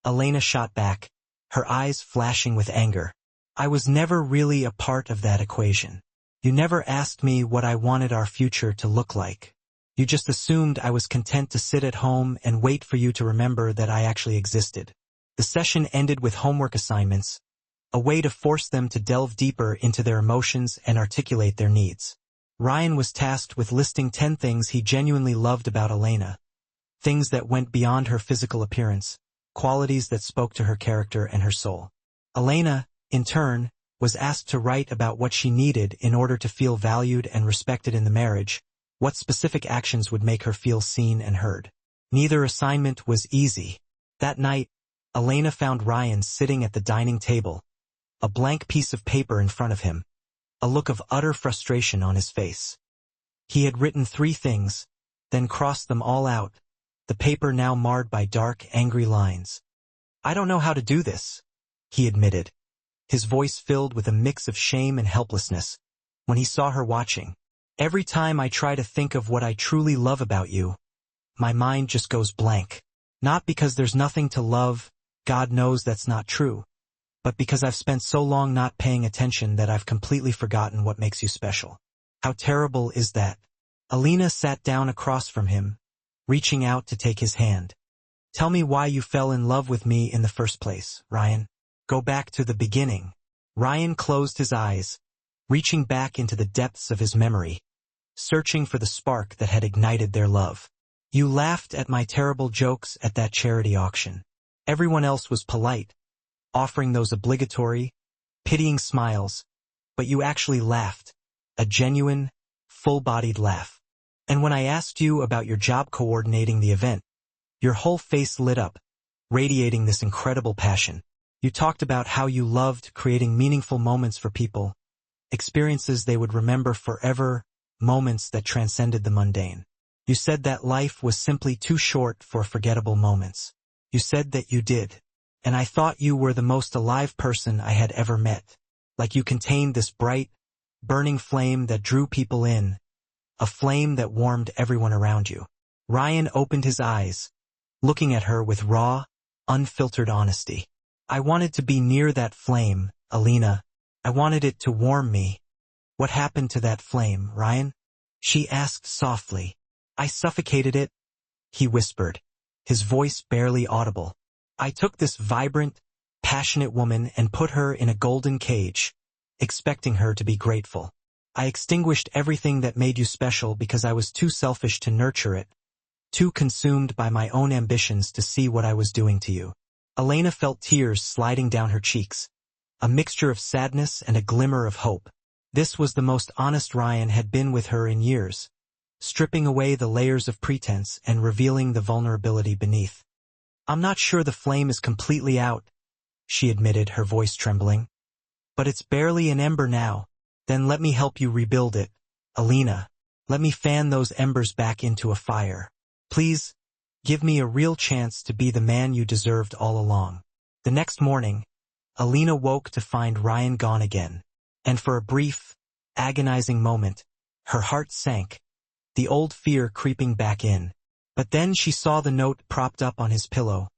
Elena shot back, her eyes flashing with anger. I was never really a part of that equation. You never asked me what I wanted our future to look like. You just assumed I was content to sit at home and wait for you to remember that I actually existed. The session ended with homework assignments, a way to force them to delve deeper into their emotions and articulate their needs. Ryan was tasked with listing 10 things he genuinely loved about Elena, things that went beyond her physical appearance, qualities that spoke to her character and her soul. Elena, in turn, was asked to write about what she needed in order to feel valued and respected in the marriage, what specific actions would make her feel seen and heard. Neither assignment was easy. That night, Elena found Ryan sitting at the dining table, a blank piece of paper in front of him, a look of utter frustration on his face. He had written 3 things, then crossed them all out, the paper now marred by dark, angry lines. I don't know how to do this, he admitted, his voice filled with a mix of shame and helplessness, when he saw her watching. Every time I try to think of what I truly love about you, my mind just goes blank. Not because there's nothing to love, God knows that's not true, but because I've spent so long not paying attention that I've completely forgotten what makes you special. How terrible is that? Alina sat down across from him, reaching out to take his hand. Tell me why you fell in love with me in the first place, Ryan. Go back to the beginning. Ryan closed his eyes, reaching back into the depths of his memory, searching for the spark that had ignited their love. You laughed at my terrible jokes at that charity auction. Everyone else was polite, offering those obligatory, pitying smiles, but you actually laughed, a genuine, full-bodied laugh. And when I asked you about your job coordinating the event, your whole face lit up, radiating this incredible passion. You talked about how you loved creating meaningful moments for people, experiences they would remember forever, moments that transcended the mundane. You said that life was simply too short for forgettable moments. You said that you did. And I thought you were the most alive person I had ever met. Like you contained this bright, burning flame that drew people in, a flame that warmed everyone around you. Ryan opened his eyes, looking at her with raw, unfiltered honesty. I wanted to be near that flame, Alina. I wanted it to warm me. What happened to that flame, Ryan? She asked softly. I suffocated it, he whispered, his voice barely audible. I took this vibrant, passionate woman and put her in a golden cage, expecting her to be grateful. I extinguished everything that made you special because I was too selfish to nurture it, too consumed by my own ambitions to see what I was doing to you. Elena felt tears sliding down her cheeks, a mixture of sadness and a glimmer of hope. This was the most honest Ryan had been with her in years, stripping away the layers of pretense and revealing the vulnerability beneath. I'm not sure the flame is completely out, she admitted, her voice trembling. But it's barely an ember now. Then let me help you rebuild it. Elena, let me fan those embers back into a fire. Please, give me a real chance to be the man you deserved all along. The next morning, Elena woke to find Ryan gone again. And for a brief, agonizing moment, her heart sank, the old fear creeping back in. But then she saw the note propped up on his pillow,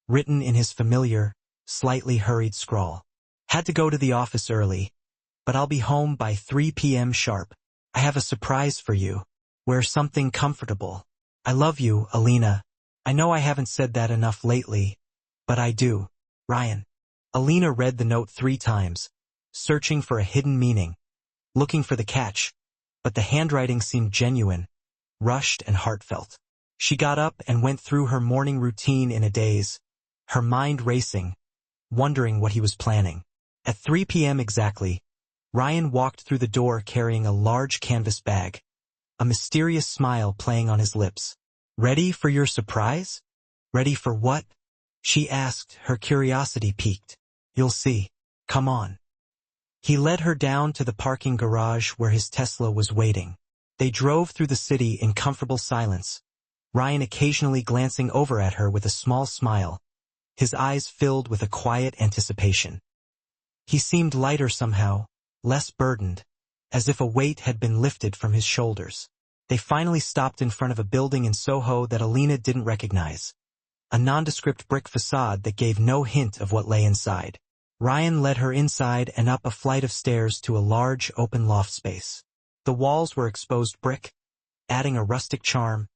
written in his familiar, slightly hurried scrawl. Had to go to the office early, but I'll be home by 3 p.m. sharp. I have a surprise for you. Wear something comfortable. I love you, Elena. I know I haven't said that enough lately, but I do. Ryan. Elena read the note 3 times, searching for a hidden meaning, looking for the catch, but the handwriting seemed genuine, rushed and heartfelt. She got up and went through her morning routine in a daze, her mind racing, wondering what he was planning. At 3 p.m. exactly, Ryan walked through the door carrying a large canvas bag, a mysterious smile playing on his lips. Ready for your surprise? Ready for what? She asked, her curiosity piqued. You'll see. Come on. He led her down to the parking garage where his Tesla was waiting. They drove through the city in comfortable silence, Ryan occasionally glancing over at her with a small smile, his eyes filled with a quiet anticipation. He seemed lighter somehow, less burdened, as if a weight had been lifted from his shoulders. They finally stopped in front of a building in Soho that Elena didn't recognize, a nondescript brick facade that gave no hint of what lay inside. Ryan led her inside and up a flight of stairs to a large, open loft space. The walls were exposed brick, adding a rustic charm,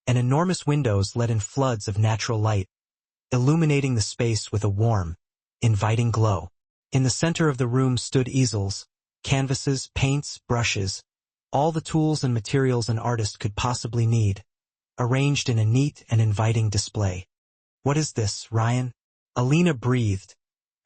and enormous windows let in floods of natural light, illuminating the space with a warm, inviting glow. In the center of the room stood easels, canvases, paints, brushes, all the tools and materials an artist could possibly need, arranged in a neat and inviting display. What is this, Ryan? Elena breathed,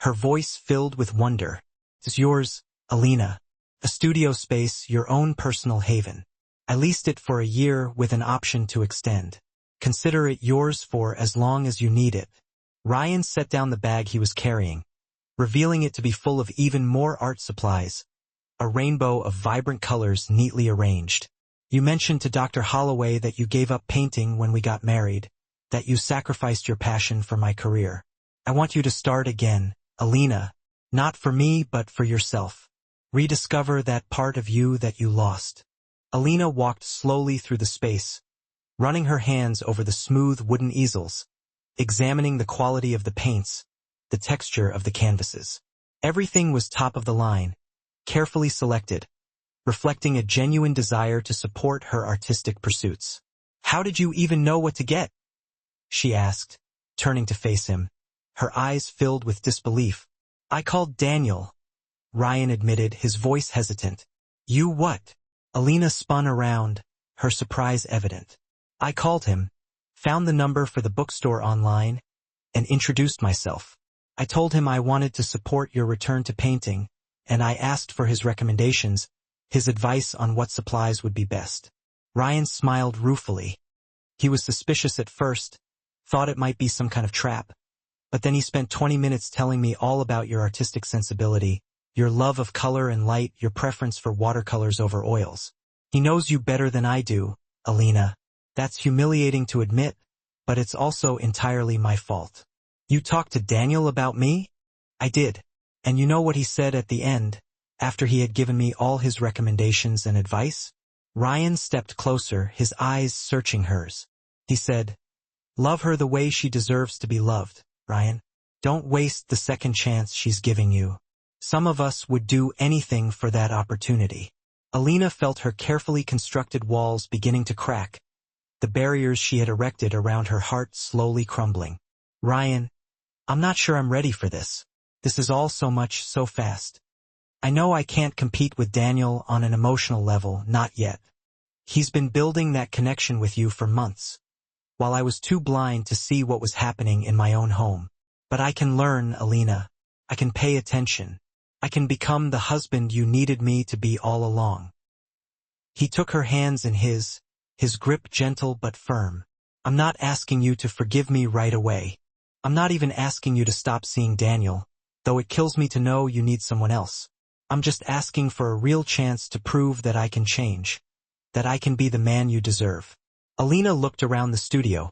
her voice filled with wonder. It's yours, Elena. A studio space, your own personal haven. I leased it for a year with an option to extend. Consider it yours for as long as you need it. Ryan set down the bag he was carrying, revealing it to be full of even more art supplies, a rainbow of vibrant colors neatly arranged. You mentioned to Dr. Holloway that you gave up painting when we got married, that you sacrificed your passion for my career. I want you to start again, Elena, not for me but for yourself. Rediscover that part of you that you lost. Elena walked slowly through the space, running her hands over the smooth wooden easels, examining the quality of the paints, the texture of the canvases. Everything was top of the line, carefully selected, reflecting a genuine desire to support her artistic pursuits. How did you even know what to get? She asked, turning to face him, her eyes filled with disbelief. I called Daniel, Ryan admitted, his voice hesitant. You what? Elena spun around, her surprise evident. I called him, found the number for the bookstore online, and introduced myself. I told him I wanted to support your return to painting, and I asked for his recommendations, his advice on what supplies would be best. Ryan smiled ruefully. He was suspicious at first, thought it might be some kind of trap, but then he spent 20 minutes telling me all about your artistic sensibility, your love of color and light, your preference for watercolors over oils. He knows you better than I do, Elena. That's humiliating to admit, but it's also entirely my fault. You talked to Daniel about me? I did. And you know what he said at the end, after he had given me all his recommendations and advice? Ryan stepped closer, his eyes searching hers. He said, love her the way she deserves to be loved, Ryan. Don't waste the second chance she's giving you. Some of us would do anything for that opportunity. Elena felt her carefully constructed walls beginning to crack, the barriers she had erected around her heart slowly crumbling. Ryan, I'm not sure I'm ready for this. This is all so much, so fast. I know I can't compete with Daniel on an emotional level, not yet. He's been building that connection with you for months. while I was too blind to see what was happening in my own home. But I can learn, Alina. I can pay attention. I can become the husband you needed me to be all along. He took her hands in his grip gentle but firm. I'm not asking you to forgive me right away. I'm not even asking you to stop seeing Daniel, though it kills me to know you need someone else. I'm just asking for a real chance to prove that I can change, that I can be the man you deserve. Alina looked around the studio,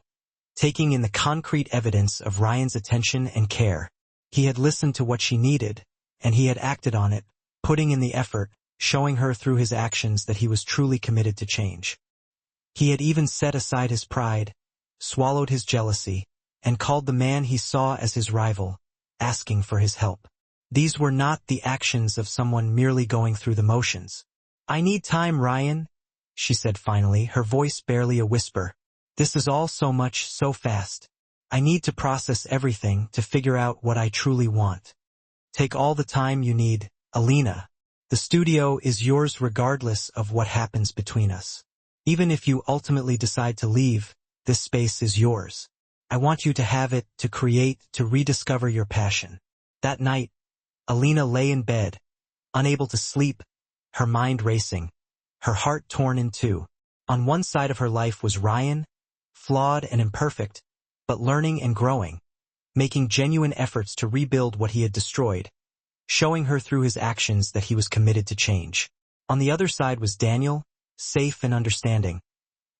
taking in the concrete evidence of Ryan's attention and care. He had listened to what she needed, and he had acted on it, putting in the effort, showing her through his actions that he was truly committed to change. He had even set aside his pride, swallowed his jealousy, and called the man he saw as his rival, asking for his help. These were not the actions of someone merely going through the motions. I need time, Ryan, she said finally, her voice barely a whisper. This is all so much, so fast. I need to process everything to figure out what I truly want. Take all the time you need, Alina. The studio is yours regardless of what happens between us. Even if you ultimately decide to leave, this space is yours. I want you to have it, to create, to rediscover your passion. That night, Alina lay in bed, unable to sleep, her mind racing, her heart torn in two. On one side of her life was Ryan, flawed and imperfect, but learning and growing, making genuine efforts to rebuild what he had destroyed, showing her through his actions that he was committed to change. On the other side was Daniel, safe and understanding,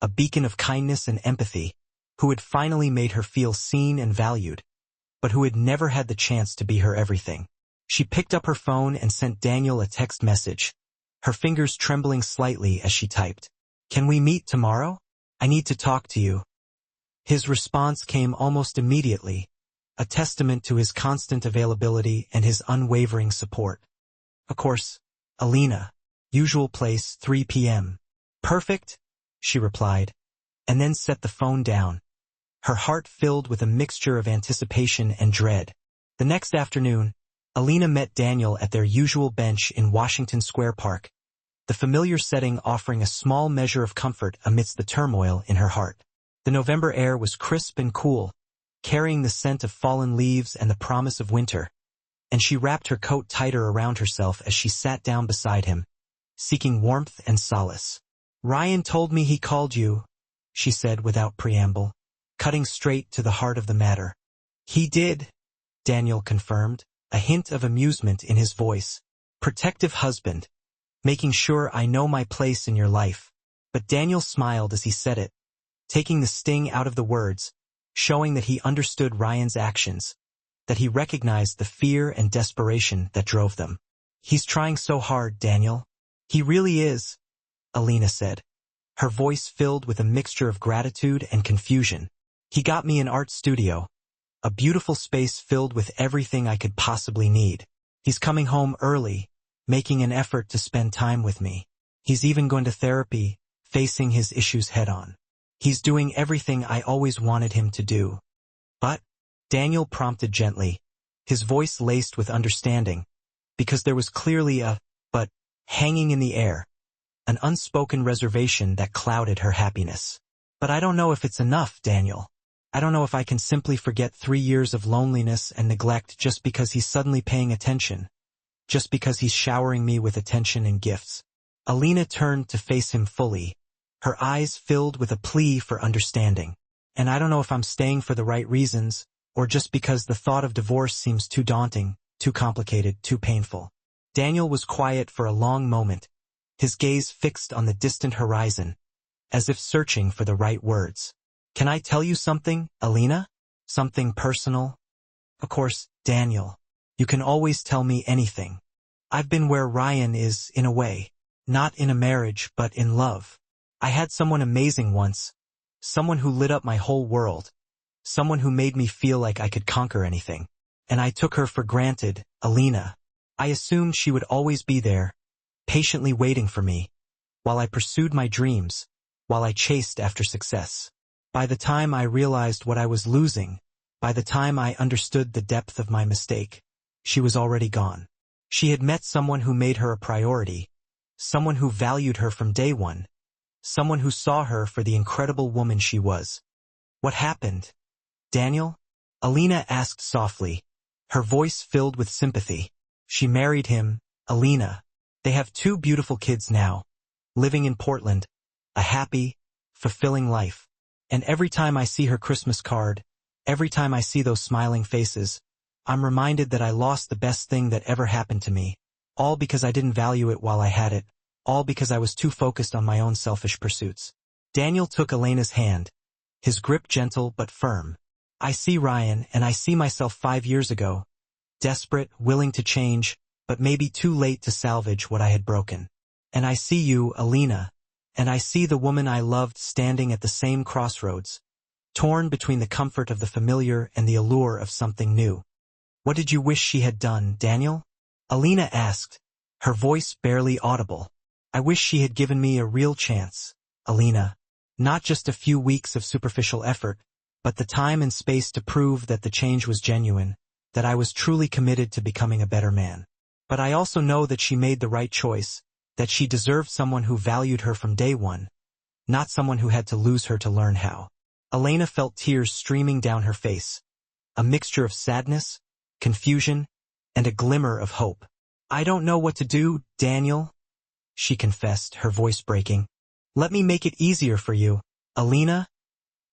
a beacon of kindness and empathy, who had finally made her feel seen and valued, but who had never had the chance to be her everything. She picked up her phone and sent Daniel a text message, her fingers trembling slightly as she typed. Can we meet tomorrow? I need to talk to you. His response came almost immediately, a testament to his constant availability and his unwavering support. Of course, Alina. Usual place, 3 p.m. Perfect, she replied, and then set the phone down, her heart filled with a mixture of anticipation and dread. The next afternoon, Alina met Daniel at their usual bench in Washington Square Park, the familiar setting offering a small measure of comfort amidst the turmoil in her heart. The November air was crisp and cool, carrying the scent of fallen leaves and the promise of winter, and she wrapped her coat tighter around herself as she sat down beside him, seeking warmth and solace. Ryan told me he called you, she said without preamble, cutting straight to the heart of the matter. He did, Daniel confirmed, a hint of amusement in his voice. Protective husband, making sure I know my place in your life. But Daniel smiled as he said it, taking the sting out of the words, showing that he understood Ryan's actions, that he recognized the fear and desperation that drove them. He's trying so hard, Daniel. He really is, Alina said, her voice filled with a mixture of gratitude and confusion. He got me an art studio, a beautiful space filled with everything I could possibly need. He's coming home early, making an effort to spend time with me. He's even going to therapy, facing his issues head-on. He's doing everything I always wanted him to do. But, Daniel prompted gently, his voice laced with understanding, because there was clearly a but hanging in the air, an unspoken reservation that clouded her happiness. But I don't know if it's enough, Daniel. I don't know if I can simply forget 3 years of loneliness and neglect just because he's suddenly paying attention, just because he's showering me with attention and gifts. Alina turned to face him fully, her eyes filled with a plea for understanding. And I don't know if I'm staying for the right reasons, or just because the thought of divorce seems too daunting, too complicated, too painful. Daniel was quiet for a long moment, his gaze fixed on the distant horizon, as if searching for the right words. Can I tell you something, Alina? Something personal? Of course, Daniel. You can always tell me anything. I've been where Ryan is, in a way. Not in a marriage, but in love. I had someone amazing once. Someone who lit up my whole world. Someone who made me feel like I could conquer anything. And I took her for granted, Alina. I assumed she would always be there, patiently waiting for me, while I pursued my dreams, while I chased after success. By the time I realized what I was losing, by the time I understood the depth of my mistake, she was already gone. She had met someone who made her a priority, someone who valued her from day one, someone who saw her for the incredible woman she was. What happened, Daniel? Alina asked softly, her voice filled with sympathy. She married him, Alina. They have 2 beautiful kids now, living in Portland, a happy, fulfilling life. And every time I see her Christmas card, every time I see those smiling faces, I'm reminded that I lost the best thing that ever happened to me, all because I didn't value it while I had it, all because I was too focused on my own selfish pursuits. Daniel took Elena's hand, his grip gentle but firm. I see Ryan, and I see myself 5 years ago, desperate, willing to change, but maybe too late to salvage what I had broken. And I see you, Alina, and I see the woman I loved standing at the same crossroads, torn between the comfort of the familiar and the allure of something new. What did you wish she had done, Daniel? Alina asked, her voice barely audible. I wish she had given me a real chance, Alina. Not just a few weeks of superficial effort, but the time and space to prove that the change was genuine, that I was truly committed to becoming a better man. But I also know that she made the right choice, that she deserved someone who valued her from day one, not someone who had to lose her to learn how. Alina felt tears streaming down her face, a mixture of sadness, confusion, and a glimmer of hope. I don't know what to do, Daniel, she confessed, her voice breaking. Let me make it easier for you, Alina,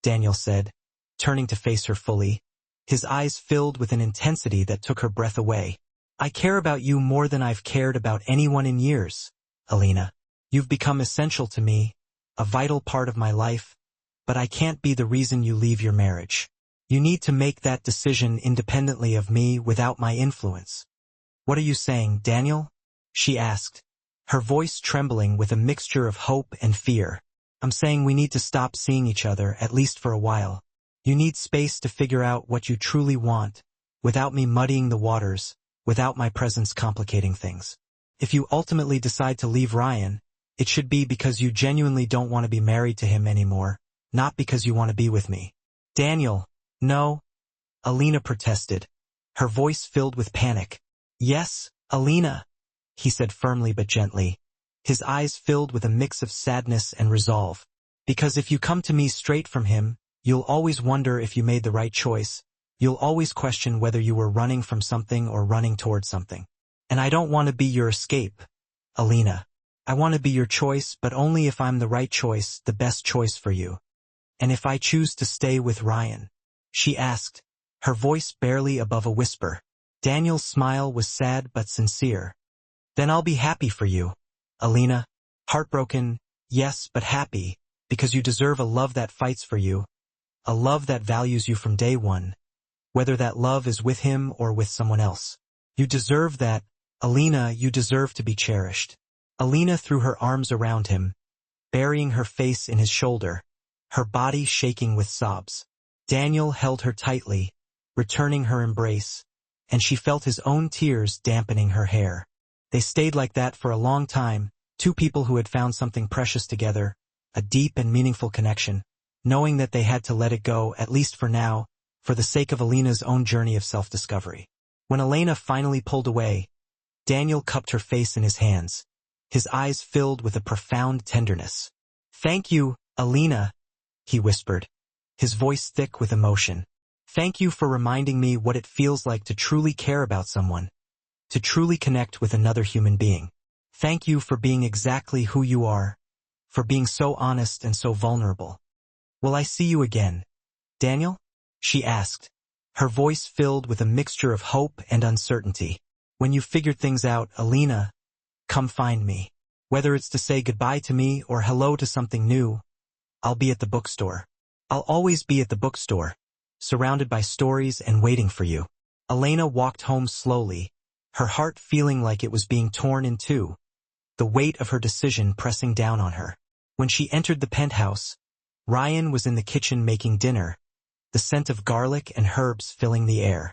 Daniel said, turning to face her fully, his eyes filled with an intensity that took her breath away. I care about you more than I've cared about anyone in years, Alina. You've become essential to me, a vital part of my life, but I can't be the reason you leave your marriage. You need to make that decision independently of me without my influence. What are you saying, Daniel? She asked, her voice trembling with a mixture of hope and fear. I'm saying we need to stop seeing each other, at least for a while. You need space to figure out what you truly want, without me muddying the waters, without my presence complicating things. If you ultimately decide to leave Ryan, it should be because you genuinely don't want to be married to him anymore, not because you want to be with me. Daniel, no, Alina protested, her voice filled with panic. Yes, Alina, he said firmly but gently, his eyes filled with a mix of sadness and resolve. Because if you come to me straight from him, you'll always wonder if you made the right choice. You'll always question whether you were running from something or running toward something. And I don't want to be your escape, Alina. I want to be your choice, but only if I'm the right choice, the best choice for you. And if I choose to stay with Ryan, she asked, her voice barely above a whisper. Daniel's smile was sad but sincere. Then I'll be happy for you, Alina. Heartbroken, yes, but happy, because you deserve a love that fights for you, a love that values you from day one, whether that love is with him or with someone else. You deserve that, Alina, you deserve to be cherished. Alina threw her arms around him, burying her face in his shoulder, her body shaking with sobs. Daniel held her tightly, returning her embrace, and she felt his own tears dampening her hair. They stayed like that for a long time, 2 people who had found something precious together, a deep and meaningful connection, knowing that they had to let it go, at least for now, for the sake of Alina's own journey of self-discovery. When Alina finally pulled away, Daniel cupped her face in his hands, his eyes filled with a profound tenderness. Thank you, Alina, he whispered, his voice thick with emotion. Thank you for reminding me what it feels like to truly care about someone, to truly connect with another human being. Thank you for being exactly who you are, for being so honest and so vulnerable. Will I see you again, Daniel? She asked, her voice filled with a mixture of hope and uncertainty. When you've figured things out, Alina, come find me. Whether it's to say goodbye to me or hello to something new, I'll be at the bookstore. I'll always be at the bookstore, surrounded by stories and waiting for you. Alina walked home slowly, her heart feeling like it was being torn in two, the weight of her decision pressing down on her. When she entered the penthouse, Ryan was in the kitchen making dinner, the scent of garlic and herbs filling the air.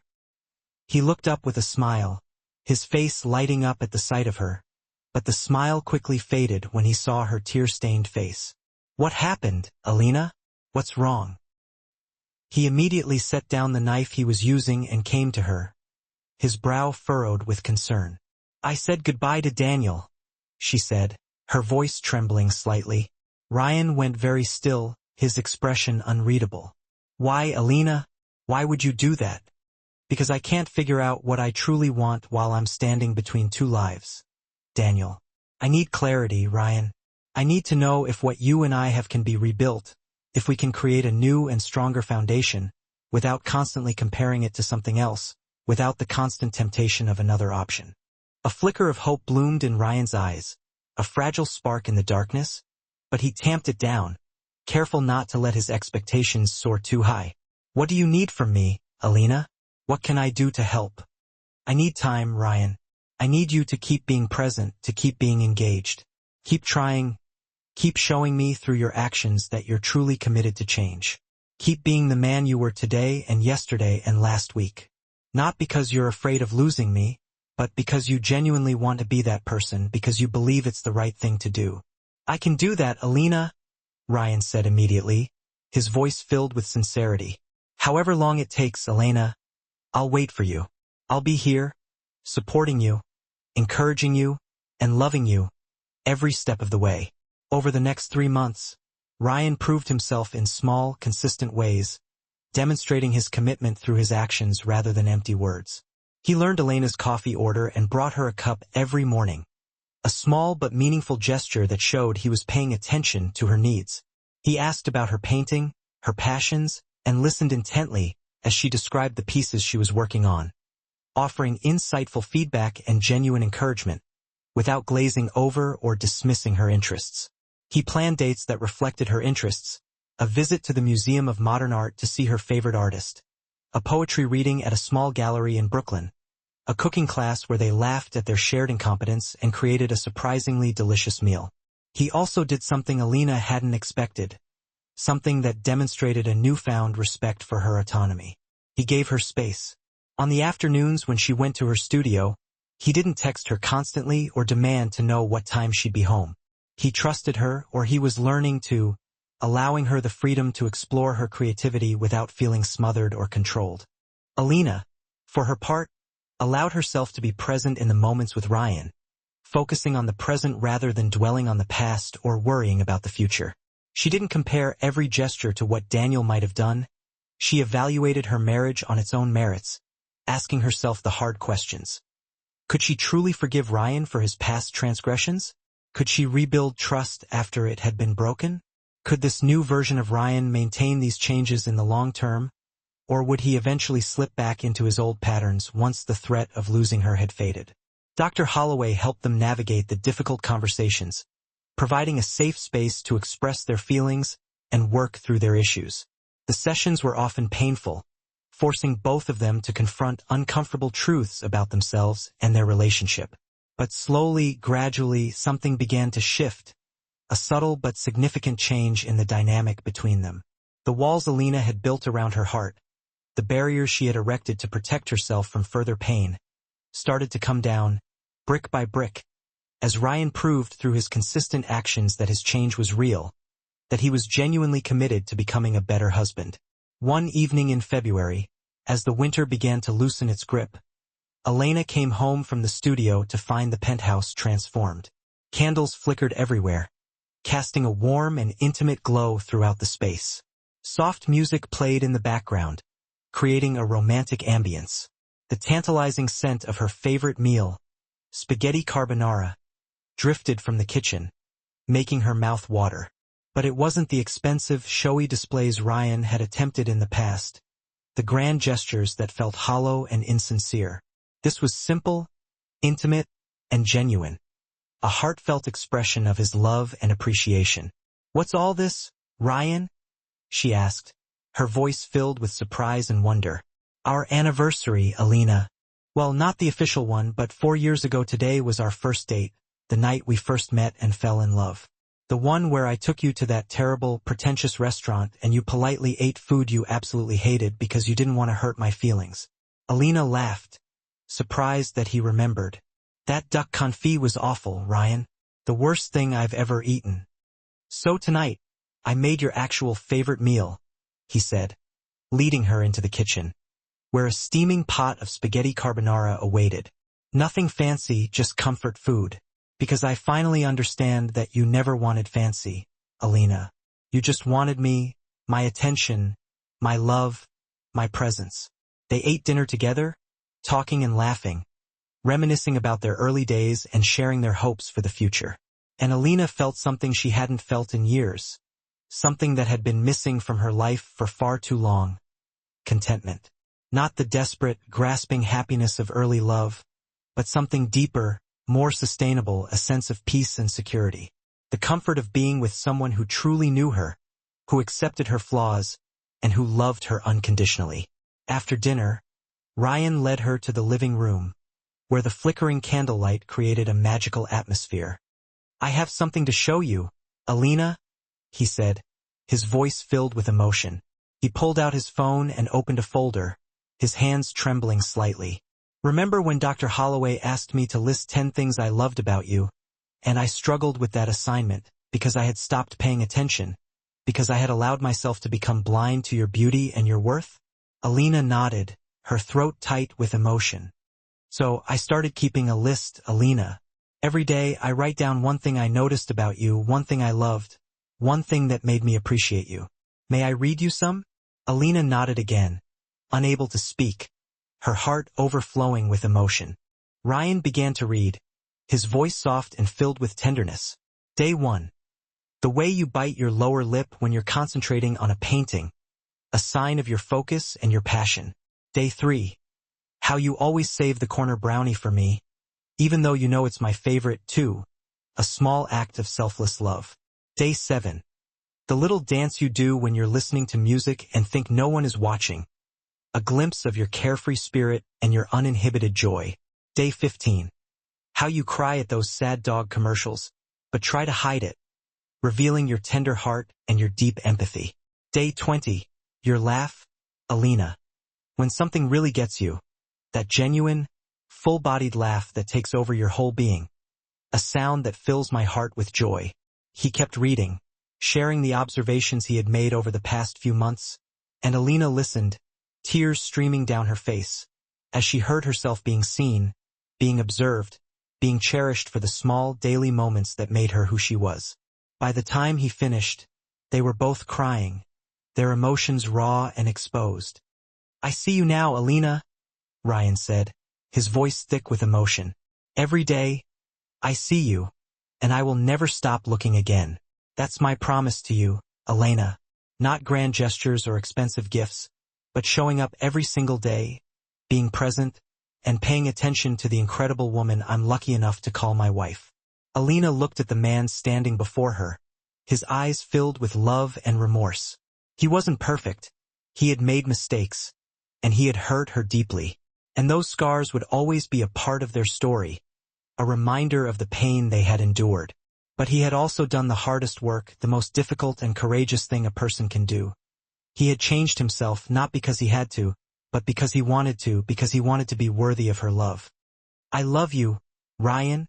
He looked up with a smile, his face lighting up at the sight of her, but the smile quickly faded when he saw her tear-stained face. What happened, Alina? What's wrong? He immediately set down the knife he was using and came to her, his brow furrowed with concern. I said goodbye to Daniel, she said, her voice trembling slightly. Ryan went very still, his expression unreadable. Why, Alina? Why would you do that? Because I can't figure out what I truly want while I'm standing between two lives. Daniel. I need clarity, Ryan. I need to know if what you and I have can be rebuilt, if we can create a new and stronger foundation, without constantly comparing it to something else, without the constant temptation of another option. A flicker of hope bloomed in Ryan's eyes, a fragile spark in the darkness, but he tamped it down, careful not to let his expectations soar too high. What do you need from me, Alina? What can I do to help? I need time, Ryan. I need you to keep being present, to keep being engaged. Keep trying. Keep showing me through your actions that you're truly committed to change. Keep being the man you were today and yesterday and last week. Not because you're afraid of losing me, but because you genuinely want to be that person, because you believe it's the right thing to do. I can do that, Alina, Ryan said immediately, his voice filled with sincerity. However long it takes, Elena, I'll wait for you. I'll be here, supporting you, encouraging you, and loving you, every step of the way. Over the next 3 months, Ryan proved himself in small, consistent ways, demonstrating his commitment through his actions rather than empty words. He learned Elena's coffee order and brought her a cup every morning, a small but meaningful gesture that showed he was paying attention to her needs. He asked about her painting, her passions, and listened intently as she described the pieces she was working on, offering insightful feedback and genuine encouragement, without glazing over or dismissing her interests. He planned dates that reflected her interests, a visit to the Museum of Modern Art to see her favorite artist, a poetry reading at a small gallery in Brooklyn, a cooking class where they laughed at their shared incompetence and created a surprisingly delicious meal. He also did something Alina hadn't expected, something that demonstrated a newfound respect for her autonomy. He gave her space. On the afternoons when she went to her studio, he didn't text her constantly or demand to know what time she'd be home. He trusted her, or he was learning to, allowing her the freedom to explore her creativity without feeling smothered or controlled. Alina, for her part, allowed herself to be present in the moments with Ryan, focusing on the present rather than dwelling on the past or worrying about the future. She didn't compare every gesture to what Daniel might have done. She evaluated her marriage on its own merits, asking herself the hard questions. Could she truly forgive Ryan for his past transgressions? Could she rebuild trust after it had been broken? Could this new version of Ryan maintain these changes in the long term? Or would he eventually slip back into his old patterns once the threat of losing her had faded? Dr. Holloway helped them navigate the difficult conversations, providing a safe space to express their feelings and work through their issues. The sessions were often painful, forcing both of them to confront uncomfortable truths about themselves and their relationship. But slowly, gradually, something began to shift, a subtle but significant change in the dynamic between them. The walls Alina had built around her heart, the barriers she had erected to protect herself from further pain, started to come down, brick by brick, as Ryan proved through his consistent actions that his change was real, that he was genuinely committed to becoming a better husband. One evening in February, as the winter began to loosen its grip, Elena came home from the studio to find the penthouse transformed. Candles flickered everywhere, casting a warm and intimate glow throughout the space. Soft music played in the background, creating a romantic ambience. The tantalizing scent of her favorite meal, spaghetti carbonara, drifted from the kitchen, making her mouth water. But it wasn't the expensive, showy displays Ryan had attempted in the past, the grand gestures that felt hollow and insincere. This was simple, intimate, and genuine, a heartfelt expression of his love and appreciation. "What's all this, Ryan?" she asked, her voice filled with surprise and wonder. "Our anniversary, Alina. Well, not the official one, but 4 years ago today was our first date, the night we first met and fell in love. The one where I took you to that terrible, pretentious restaurant and you politely ate food you absolutely hated because you didn't want to hurt my feelings." Alina laughed, surprised that he remembered. "That duck confit was awful, Ryan. The worst thing I've ever eaten. So tonight, I made your actual favorite meal," he said, leading her into the kitchen, where a steaming pot of spaghetti carbonara awaited. "Nothing fancy, just comfort food. Because I finally understand that you never wanted fancy, Alina. You just wanted me, my attention, my love, my presence. They ate dinner together, talking and laughing, reminiscing about their early days and sharing their hopes for the future. And Alina felt something she hadn't felt in years, something that had been missing from her life for far too long. Contentment. Not the desperate, grasping happiness of early love, but something deeper, more sustainable, a sense of peace and security. The comfort of being with someone who truly knew her, who accepted her flaws, and who loved her unconditionally. After dinner, Ryan led her to the living room, where the flickering candlelight created a magical atmosphere. "I have something to show you, Alina," he said, his voice filled with emotion. He pulled out his phone and opened a folder, his hands trembling slightly. "Remember when Dr. Holloway asked me to list 10 things I loved about you, and I struggled with that assignment because I had stopped paying attention, because I had allowed myself to become blind to your beauty and your worth?" Alina nodded, her throat tight with emotion. "So I started keeping a list, Alina. Every day I write down one thing I noticed about you, one thing I loved, one thing that made me appreciate you. May I read you some?" Alina nodded again, unable to speak, her heart overflowing with emotion. Ryan began to read, his voice soft and filled with tenderness. Day 1. The way you bite your lower lip when you're concentrating on a painting, a sign of your focus and your passion. Day 3. How you always save the corner brownie for me, even though you know it's my favorite too, a small act of selfless love. Day 7. The little dance you do when you're listening to music and think no one is watching, a glimpse of your carefree spirit and your uninhibited joy. Day 15. How you cry at those sad dog commercials, but try to hide it, revealing your tender heart and your deep empathy. Day 20. Your laugh, Alina. When something really gets you, that genuine, full-bodied laugh that takes over your whole being, a sound that fills my heart with joy. He kept reading, sharing the observations he had made over the past few months, and Alina listened, tears streaming down her face, as she heard herself being seen, being observed, being cherished for the small daily moments that made her who she was. By the time he finished, they were both crying, their emotions raw and exposed. "I see you now, Alina," Ryan said, his voice thick with emotion. "Every day, I see you, and I will never stop looking again. That's my promise to you, Alina. Not grand gestures or expensive gifts, but showing up every single day, being present, and paying attention to the incredible woman I'm lucky enough to call my wife." Alina looked at the man standing before her, his eyes filled with love and remorse. He wasn't perfect. He had made mistakes, and he had hurt her deeply. And those scars would always be a part of their story, a reminder of the pain they had endured. But he had also done the hardest work, the most difficult and courageous thing a person can do. He had changed himself not because he had to, but because he wanted to be worthy of her love. "I love you, Ryan,"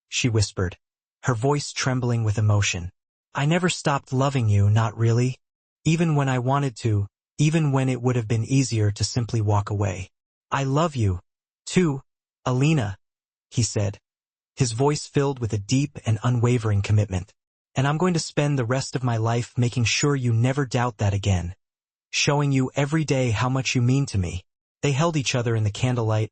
she whispered, her voice trembling with emotion. "I never stopped loving you, not really. Even when I wanted to, even when it would have been easier to simply walk away. I love you, too, Alina," he said, his voice filled with a deep and unwavering commitment. "And I'm going to spend the rest of my life making sure you never doubt that again, showing you every day how much you mean to me." They held each other in the candlelight,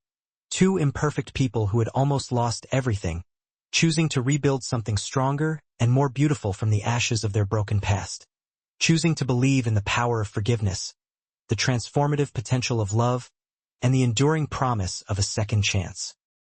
two imperfect people who had almost lost everything, choosing to rebuild something stronger and more beautiful from the ashes of their broken past, choosing to believe in the power of forgiveness, the transformative potential of love, and the enduring promise of a second chance.